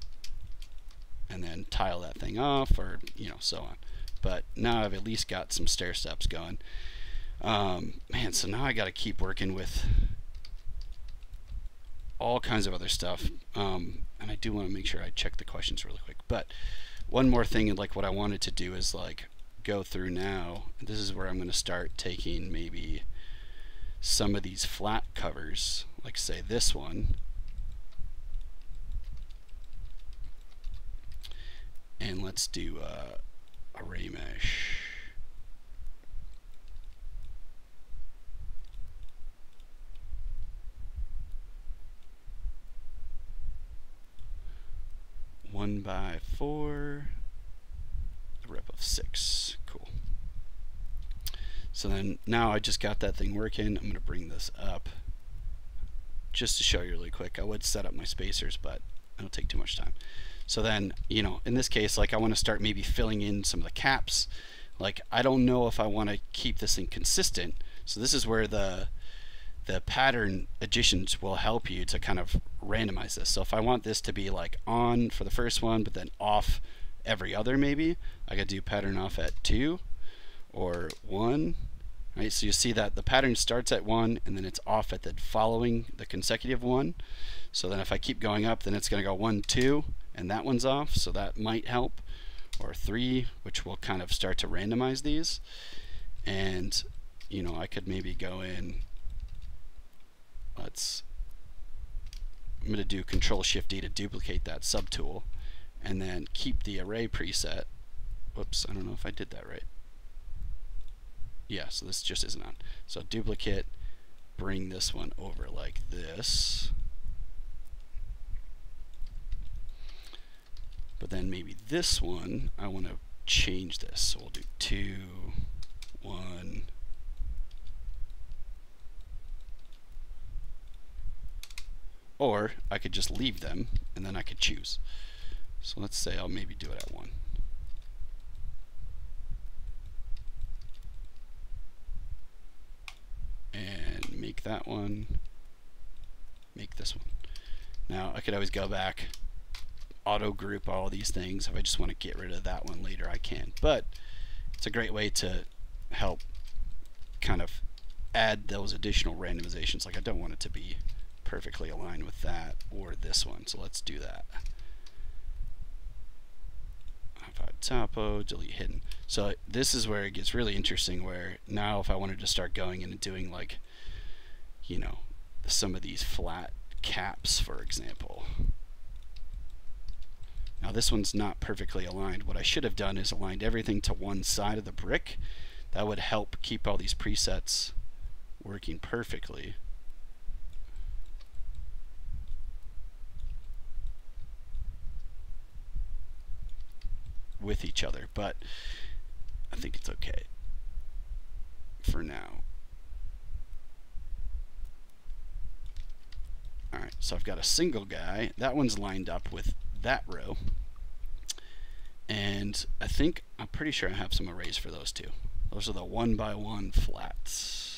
and then tile that thing off, or you know, so on. But now I've at least got some stair steps going. Man, so now I got to keep working with all kinds of other stuff, and I do want to make sure I check the questions really quick. But one more thing, like what I wanted to do is like go through now. This is where I'm going to start taking maybe some of these flat covers, like say this one, and let's do array mesh. One by 4, a rep of 6. Cool. So then now I just got that thing working. I'm going to bring this up just to show you really quick. I would set up my spacers, but it'll take too much time. So then, you know, in this case, like I want to start maybe filling in some of the caps. Like I don't know if I want to keep this thing consistent. So this is where the pattern additions will help you to kind of randomize this. So if I want this to be like on for the first one, but then off every other, maybe I could do pattern off at 2 or 1. Right? So you see that the pattern starts at 1 and then it's off at the following, the consecutive 1. So then if I keep going up, then it's going to go 1, 2, and that one's off. So that might help. Or 3, which will kind of start to randomize these. And you know, I could maybe go in. I'm going to do Control-Shift-D to duplicate that subtool, and then keep the array preset. Whoops, I don't know if I did that right. Yeah, so this just isn't on. So duplicate, bring this one over like this. But then maybe this one, I want to change this. So we'll do 2, 1, or I could just leave them and then I could choose. So let's say I'll maybe do it at 1. And make that one, make this one. Now I could always go back, auto group all these things. If I just want to get rid of that one later, I can. But it's a great way to help kind of add those additional randomizations. Like I don't want it to be perfectly aligned with that or this one, so let's do that. Topo, delete hidden. So this is where it gets really interesting, where now if I wanted to start going in and doing, like, you know, some of these flat caps, for example. Now this one's not perfectly aligned. What I should have done is aligned everything to one side of the brick. That would help keep all these presets working perfectly. With each other, but I think it's okay for now. Alright, so I've got a single guy. That one's lined up with that row. And I'm pretty sure I have some arrays for those two. Those are the 1x1 flats.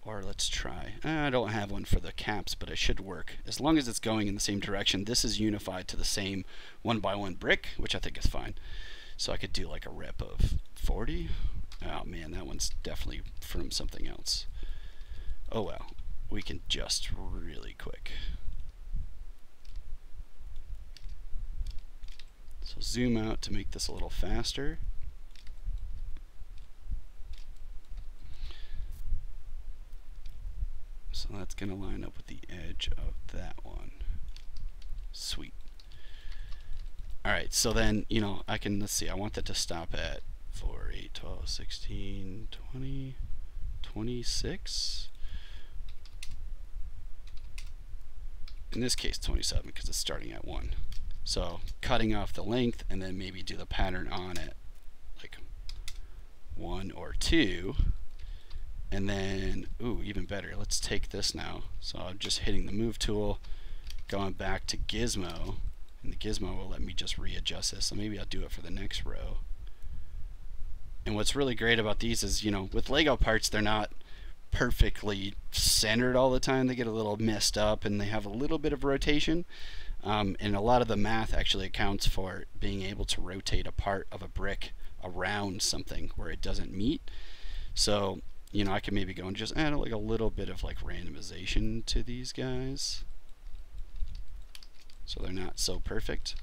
Or let's try, I don't have one for the caps, but it should work. As long as it's going in the same direction, this is unified to the same 1x1 brick, which I think is fine. So I could do like a rep of 40. Oh man, that one's definitely from something else. Oh well, we can just really quick. So zoom out to make this a little faster. So that's going to line up with the edge of that one. Sweet. Alright, so then, you know, I can, let's see, I want that to stop at 4, 8, 12, 16, 20, 26. In this case, 27, because it's starting at 1. So cutting off the length and then maybe do the pattern on it, like 1 or 2. And then, ooh, even better, let's take this now. So I'm just hitting the move tool, going back to Gizmo, and the Gizmo will let me just readjust this. So maybe I'll do it for the next row. And what's really great about these is, you know, with Lego parts, they're not perfectly centered all the time. They get a little messed up and they have a little bit of rotation. And a lot of the math actually accounts for being able to rotate a part of a brick around something where it doesn't meet. So, you know, I can maybe go and just add like a little bit of like randomization to these guys, so they're not so perfect.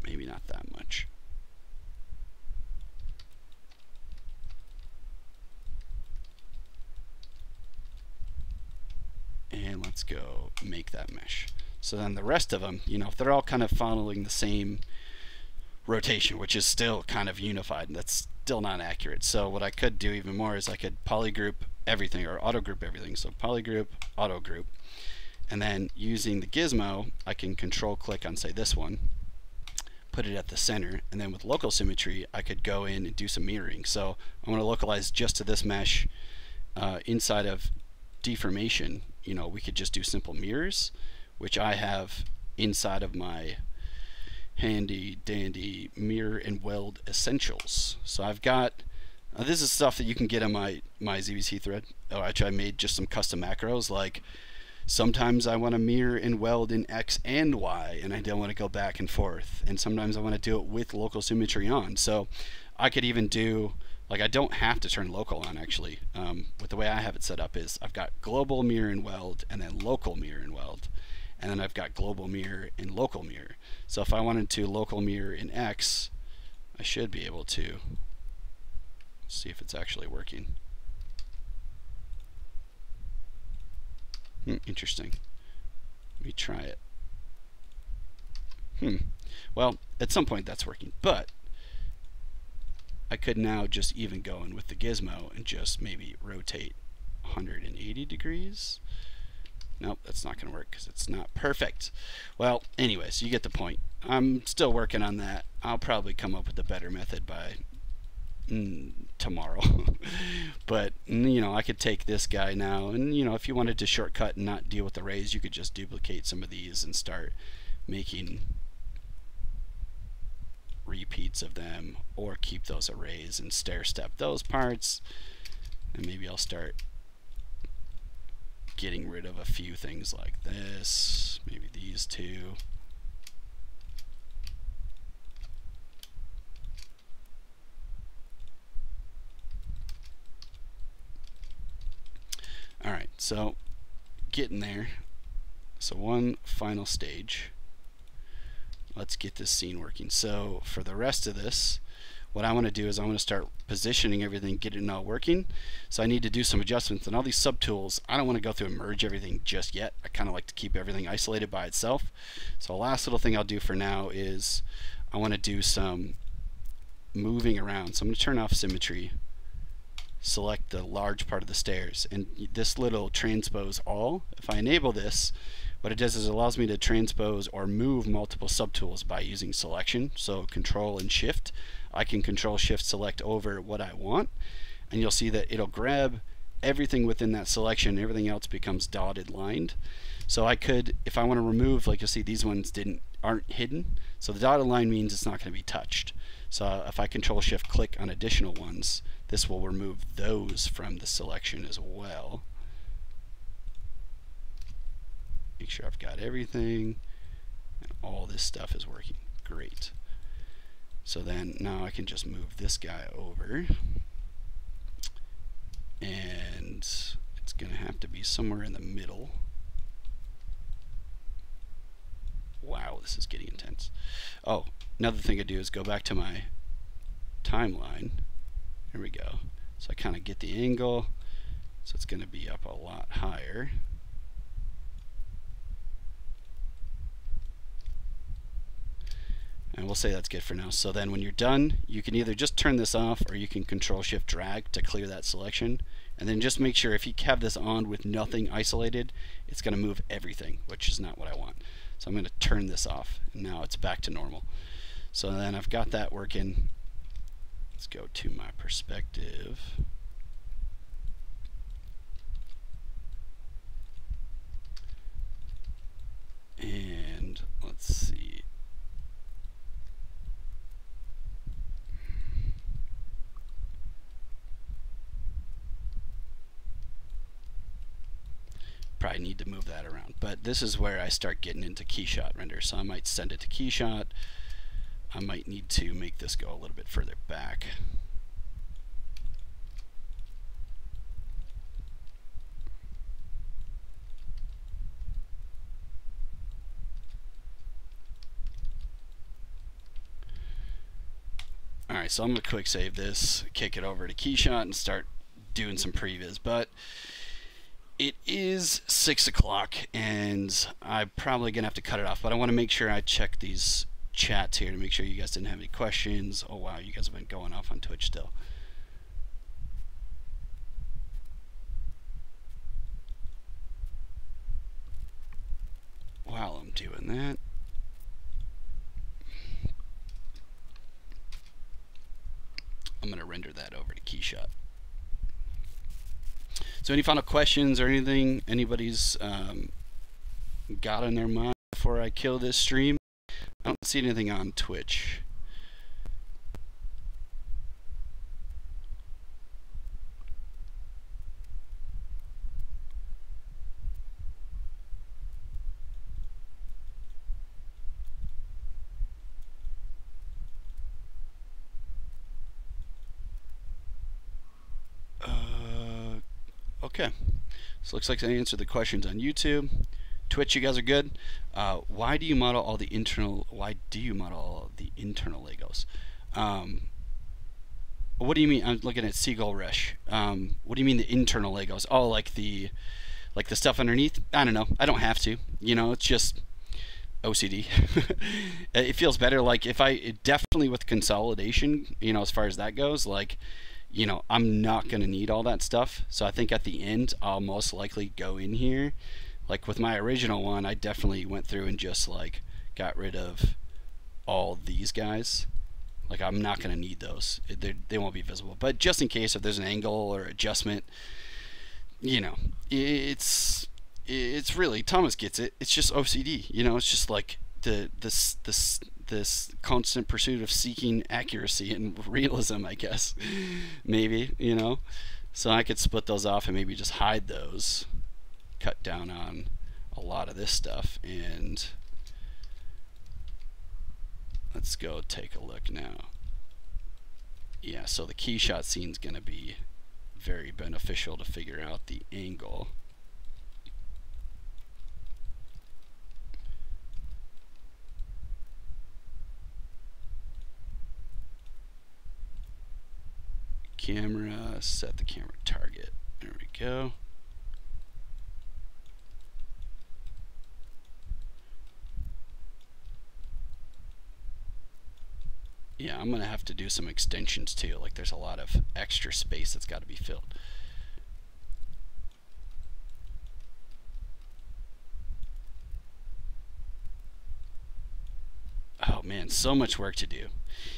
Maybe not that much. And let's go make that mesh. So then the rest of them, you know, if they're all kind of following the same rotation, which is still kind of unified, and that's still not accurate. So what I could do even more is I could polygroup everything, or auto group everything. So polygroup, auto group, and then using the Gizmo, I can control click on, say, this one, put it at the center, and then with local symmetry, I could go in and do some mirroring. So I'm going to localize just to this mesh. Inside of deformation, you know, we could just do simple mirrors, which I have inside of my handy dandy mirror and weld essentials. So I've got this is stuff that you can get on my ZBC thread. Oh, actually I made just some custom macros, like sometimes I want to mirror and weld in X and Y and I don't want to go back and forth, and sometimes I want to do it with local symmetry on. So I could even do, like, I don't have to turn local on actually. With the way I have it set up is I've got global mirror and weld and then local mirror and weld, and then I've got global mirror and local mirror. So if I wanted to local mirror in X, I should be able to see if it's actually working. Interesting. Let me try it. Well, at some point that's working, but I could now just even go in with the Gizmo and just maybe rotate 180 degrees. Nope, that's not going to work because it's not perfect. Well, anyways, you get the point. I'm still working on that. I'll probably come up with a better method by tomorrow. But, you know, I could take this guy now, and, you know, if you wanted to shortcut and not deal with the rays, you could just duplicate some of these and start making repeats of them, or keep those arrays and stair step those parts. And maybe I'll start getting rid of a few things like this, maybe these two. Alright, so getting there. So one final stage. Let's get this scene working. So for the rest of this, what I want to do is I want to start positioning everything, get it all working. So I need to do some adjustments, and all these subtools, I don't want to go through and merge everything just yet. I kind of like to keep everything isolated by itself. So the last little thing I'll do for now is I want to do some moving around. So I'm going to turn off symmetry, select the large part of the stairs, and this little transpose all, if I enable this, what it does is it allows me to transpose or move multiple subtools by using selection. So control and shift. I can control shift select over what I want, and you'll see that it'll grab everything within that selection. Everything else becomes dotted lined. So I could, if I want to remove, like you'll see these ones aren't hidden, so the dotted line means it's not going to be touched. So if I control shift click on additional ones, this will remove those from the selection as well. Make sure I've got everything, and all this stuff is working. Great. So then now I can just move this guy over, and it's going to have to be somewhere in the middle. Wow, this is getting intense. Oh, another thing I do is go back to my timeline. Here we go. So I kind of get the angle, so it's going to be up a lot higher. And we'll say that's good for now. So then when you're done, you can either just turn this off, or you can control shift drag to clear that selection. And then just make sure if you have this on with nothing isolated, it's going to move everything, which is not what I want. So I'm going to turn this off, and now it's back to normal. So then I've got that working. Let's go to my perspective. And let's see. Probably need to move that around, but this is where I start getting into keyshot render. So I might send it to keyshot. I might need to make this go a little bit further back. Alright, so I'm going to quick save this, kick it over to keyshot, and start doing some previs. But it is 6 o'clock, and I'm probably going to have to cut it off, but I want to make sure I check these chats here to make sure you guys didn't have any questions. Oh wow, you guys have been going off on Twitch still. While I'm doing that, I'm going to render that over to keyshot. So any final questions or anything anybody's got in their mind before I kill this stream? I don't see anything on Twitch. Okay, so looks like I answered the questions on YouTube. Twitch, you guys are good. Why do you model all the internal? Why do you model all the internal Legos? What do you mean? I'm looking at Seagull Rush. What do you mean the internal Legos? Oh, like the stuff underneath? I don't know. I don't have to. You know, it's just OCD. It feels better. Like if definitely with consolidation, you know, as far as that goes, like, you know, I'm not going to need all that stuff. So I think at the end, I'll most likely go in here, Like with my original one, I definitely went through and just like got rid of all these guys. Like I'm not going to need those. They won't be visible. But just in case if there's an angle or adjustment, you know, it's really, Thomas gets it. It's just OCD. You know, it's just like this constant pursuit of seeking accuracy and realism, I guess. Maybe, you know. So I could split those off and maybe just hide those, cut down on a lot of this stuff, and let's go take a look now. Yeah, so the key shot scene is going to be very beneficial to figure out the angle. Camera, set the camera target. There we go. Yeah, I'm gonna have to do some extensions too. Like there's a lot of extra space that's got to be filled. Oh man, so much work to do.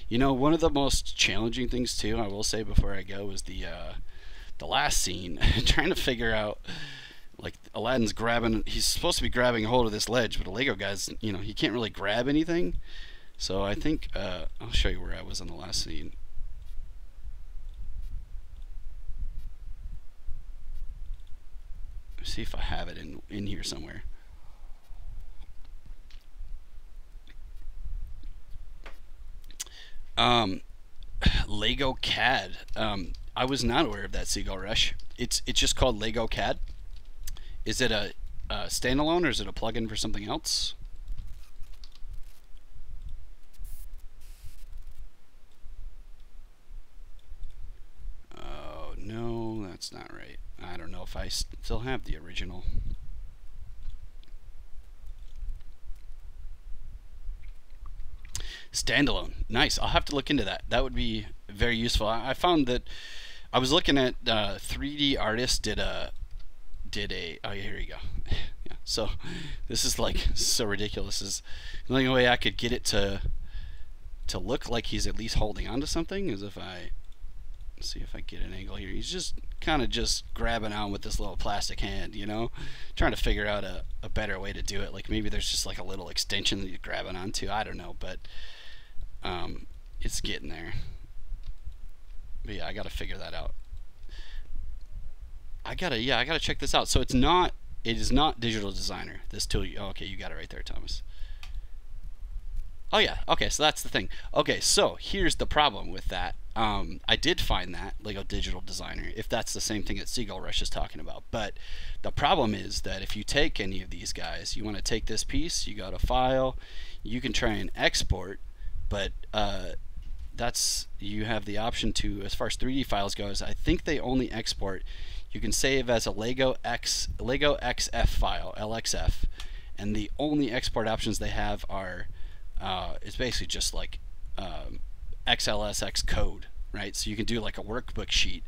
You know, one of the most challenging things too, I will say before I go, was the last scene. Trying to figure out, like, Aladdin's grabbing, he's supposed to be grabbing a hold of this ledge, but the Lego guy's, you know, he can't really grab anything. So I think, I'll show you where I was on the last scene. Let's see if I have it in here somewhere. Lego CAD. I was not aware of that, Seagull Rush. It's just called Lego CAD. Is it a standalone, or is it a plugin for something else? Oh no, that's not right. I don't know if I still have the original. Standalone. Nice. I'll have to look into that. That would be very useful. I found that I was looking at 3D Artist did a oh yeah, here you go. Yeah. So this is like so ridiculous. This is the only way I could get it to look like he's at least holding on to something is if I see if I get an angle here. He's just kind of just grabbing on with this little plastic hand, you know, trying to figure out a better way to do it. Like maybe there's just like a little extension that you're grabbing onto. I don't know, but it's getting there. But yeah, I gotta figure that out. I gotta check this out. So it is not Digital Designer, this tool. Okay, you got it right there, Thomas. Oh yeah, okay, so that's the thing. Okay, so here's the problem with that. I did find that Lego Digital Designer, if that's the same thing that Seagull Rush is talking about. But the problem is that if you take any of these guys, you want to take this piece, you go to File, you can try and export, but you have the option to, as far as 3D files goes, I think they only export. You can save as a Lego XF file, LXF, and the only export options they have are it's basically just like XLSX code, right? So you can do like a workbook sheet,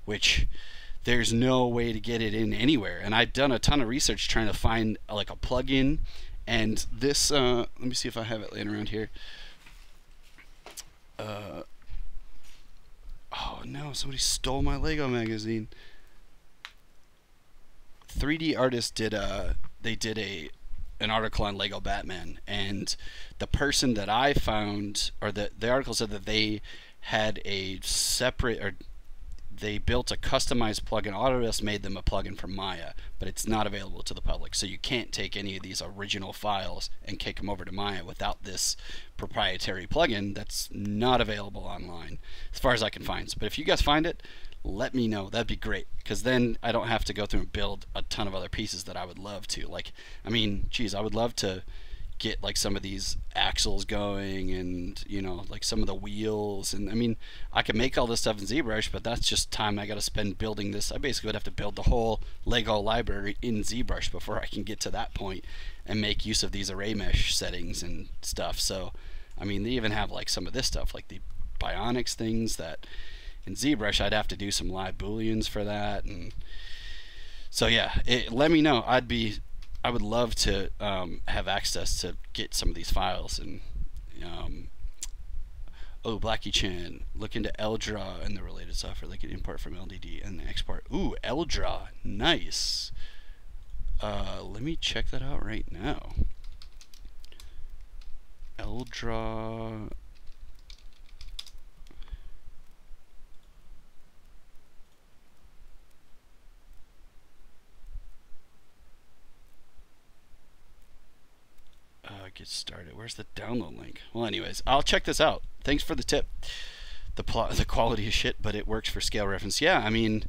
which there's no way to get it in anywhere. And I've done a ton of research trying to find like a plugin, and this let me see if I have it laying around here. Oh no, somebody stole my Lego magazine. 3D Artist did an article on Lego Batman, and the person that I found, or the article said that they had a separate, or they built a customized plugin. Autodesk made them a plugin for Maya, but it's not available to the public. So you can't take any of these original files and kick them over to Maya without this proprietary plugin that's not available online, as far as I can find. But if you guys find it, let me know. That'd be great, because then I don't have to go through and build a ton of other pieces that I would love to. Like, I mean, geez, I would love to get like some of these axles going, and you know, like some of the wheels, and I mean, I could make all this stuff in ZBrush, but that's just time I got to spend building this. I basically would have to build the whole Lego library in ZBrush before I can get to that point and make use of these array mesh settings and stuff. So I mean, they even have like some of this stuff, like the bionics things that in ZBrush I'd have to do some live booleans for that. And so yeah, let me know. I'd be I would love to have access to get some of these files. And oh, Blackie Chan, look into LDraw and the related software. They can import from LDD and export. Ooh, LDraw, nice. Let me check that out right now. LDraw. Get started. Where's the download link? Well, anyways, I'll check this out. Thanks for the tip. The quality is shit, but it works for scale reference. Yeah, I mean,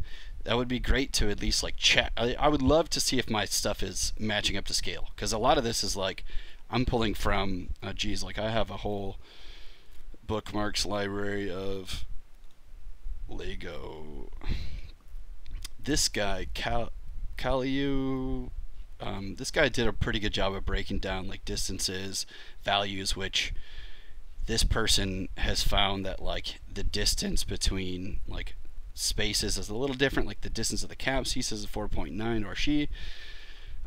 that would be great to at least like check. I would love to see if my stuff is matching up to scale, because a lot of this is like I'm pulling from. Geez, like I have a whole bookmarks library of Lego. This guy, Kaliu. This guy did a pretty good job of breaking down like distances, values, which this person has found that like the distance between like spaces is a little different. Like the distance of the caps, he says is 4.9, or she,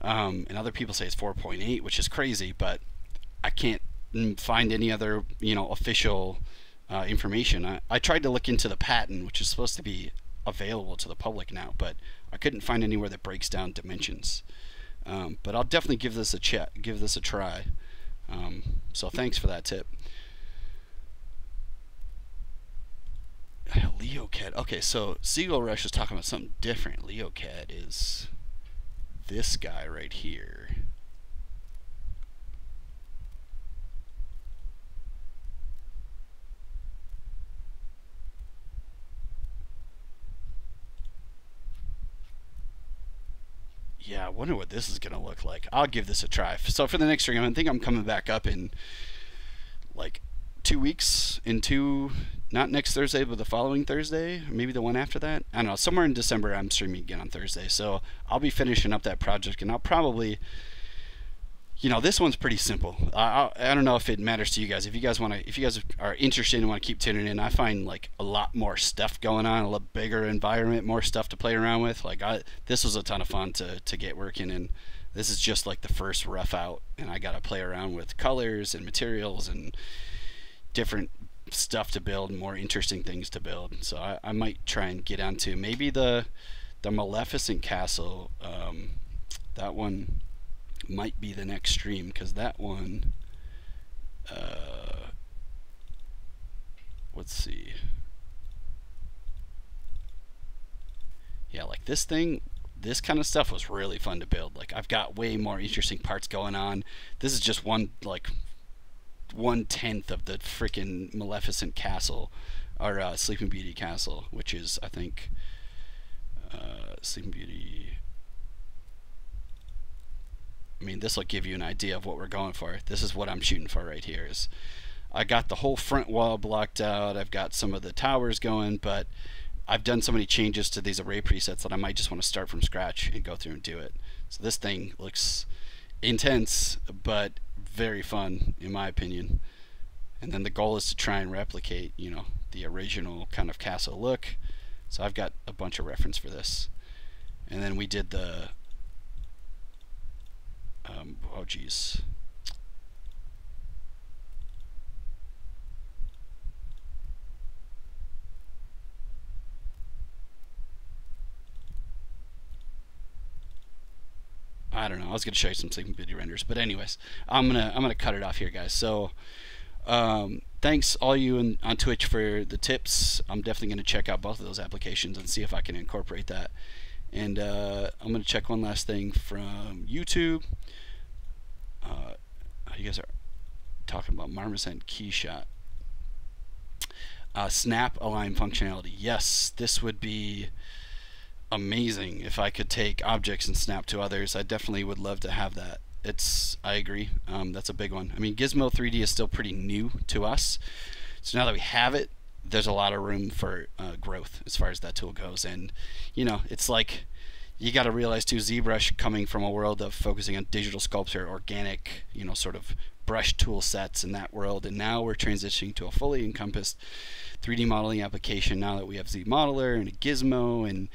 and other people say it's 4.8, which is crazy. But I can't find any other official information. I tried to look into the patent, which is supposed to be available to the public now, but I couldn't find anywhere that breaks down dimensions. But I'll definitely give this a try. So thanks for that tip. LeoCAD. Okay, so Seagull Rush is talking about something different. LeoCAD is this guy right here. Yeah, I wonder what this is going to look like. I'll give this a try. So for the next stream, I think I'm coming back up in like 2 weeks, not next Thursday, but the following Thursday, maybe the one after that. I don't know, somewhere in December I'm streaming again on Thursday. So I'll be finishing up that project, and I'll probably, this one's pretty simple. I don't know if it matters to you guys. If you guys are interested and want to keep tuning in, I find like a lot more stuff going on, a lot bigger environment, more stuff to play around with. Like this was a ton of fun to get working, and this is just like the first rough out, and I got to play around with colors and materials and different stuff to build, more interesting things to build. So I might try and get onto maybe the Maleficent Castle. That one might be the next stream, because that one, let's see. Yeah, like this kind of stuff was really fun to build. Like I've got way more interesting parts going on. This is just one 1/10 of the freaking Maleficent Castle, or Sleeping Beauty Castle, which is, I think, Sleeping Beauty. I mean, this will give you an idea of what we're going for. This is what I'm shooting for right here. Is I got the whole front wall blocked out. I've got some of the towers going, but I've done so many changes to these array presets that I might just want to start from scratch and go through and do it. So this thing looks intense, but very fun in my opinion. And then the goal is to try and replicate, the original kind of castle look. So I've got a bunch of reference for this. And then we did the oh geez. I don't know. I was gonna show you some Sleeping Beauty renders, but anyways, I'm gonna cut it off here, guys. So thanks all you on Twitch for the tips. I'm definitely gonna check out both of those applications and see if I can incorporate that. And I'm gonna check one last thing from YouTube. You guys are talking about Marmoset Keyshot. Snap align functionality. Yes, this would be amazing if I could take objects and snap to others. I definitely would love to have that. I agree. That's a big one. I mean, Gizmo 3D is still pretty new to us. So now that we have it, there's a lot of room for growth as far as that tool goes. And, it's like, you got to realize too, ZBrush coming from a world of focusing on digital sculpture, organic, sort of brush tool sets in that world, and now we're transitioning to a fully encompassed 3D modeling application now that we have ZModeler and a Gizmo, and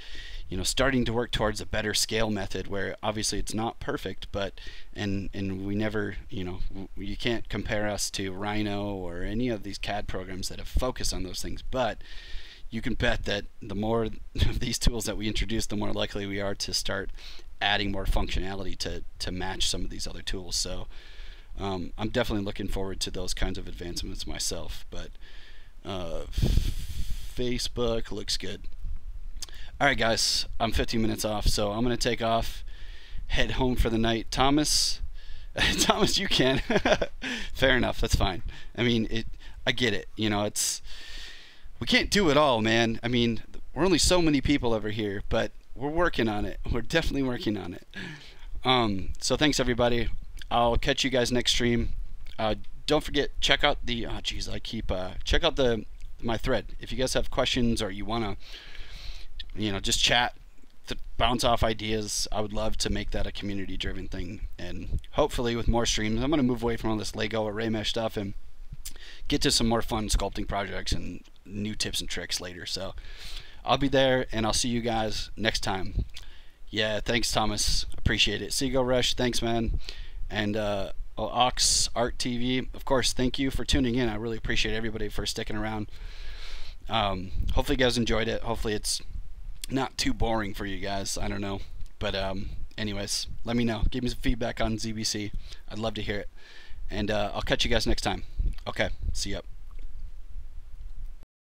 you know, starting to work towards a better scale method where obviously it's not perfect, but and we never, you know, you can't compare us to Rhino or any of these CAD programs that have focused on those things, but you can bet that the more of these tools that we introduce, the more likely we are to start adding more functionality to match some of these other tools. So I'm definitely looking forward to those kinds of advancements myself. But Facebook looks good. Alright guys, I'm 15 minutes off, so I'm going to take off, head home for the night. Thomas, Thomas, you can. Fair enough, that's fine. I mean, I get it. You know, we can't do it all, man. I mean, we're only so many people over here, but we're working on it. We're definitely working on it. So thanks everybody. I'll catch you guys next stream. Don't forget, check out the check out my thread. If you guys have questions or you want to, you know, just chat, bounce off ideas, I would love to make that a community driven thing. And hopefully with more streams, I'm going to move away from all this Lego array mesh stuff and get to some more fun sculpting projects and new tips and tricks later. So I'll be there, and I'll see you guys next time. Yeah, thanks Thomas, appreciate it. See you, Go Rush, thanks man. And Ox Art TV, of course, thank you for tuning in. I really appreciate everybody for sticking around. Hopefully you guys enjoyed it. Hopefully it's not too boring for you guys, I don't know. But anyways, let me know, give me some feedback on ZBC. I'd love to hear it. And I'll catch you guys next time. Okay, see ya.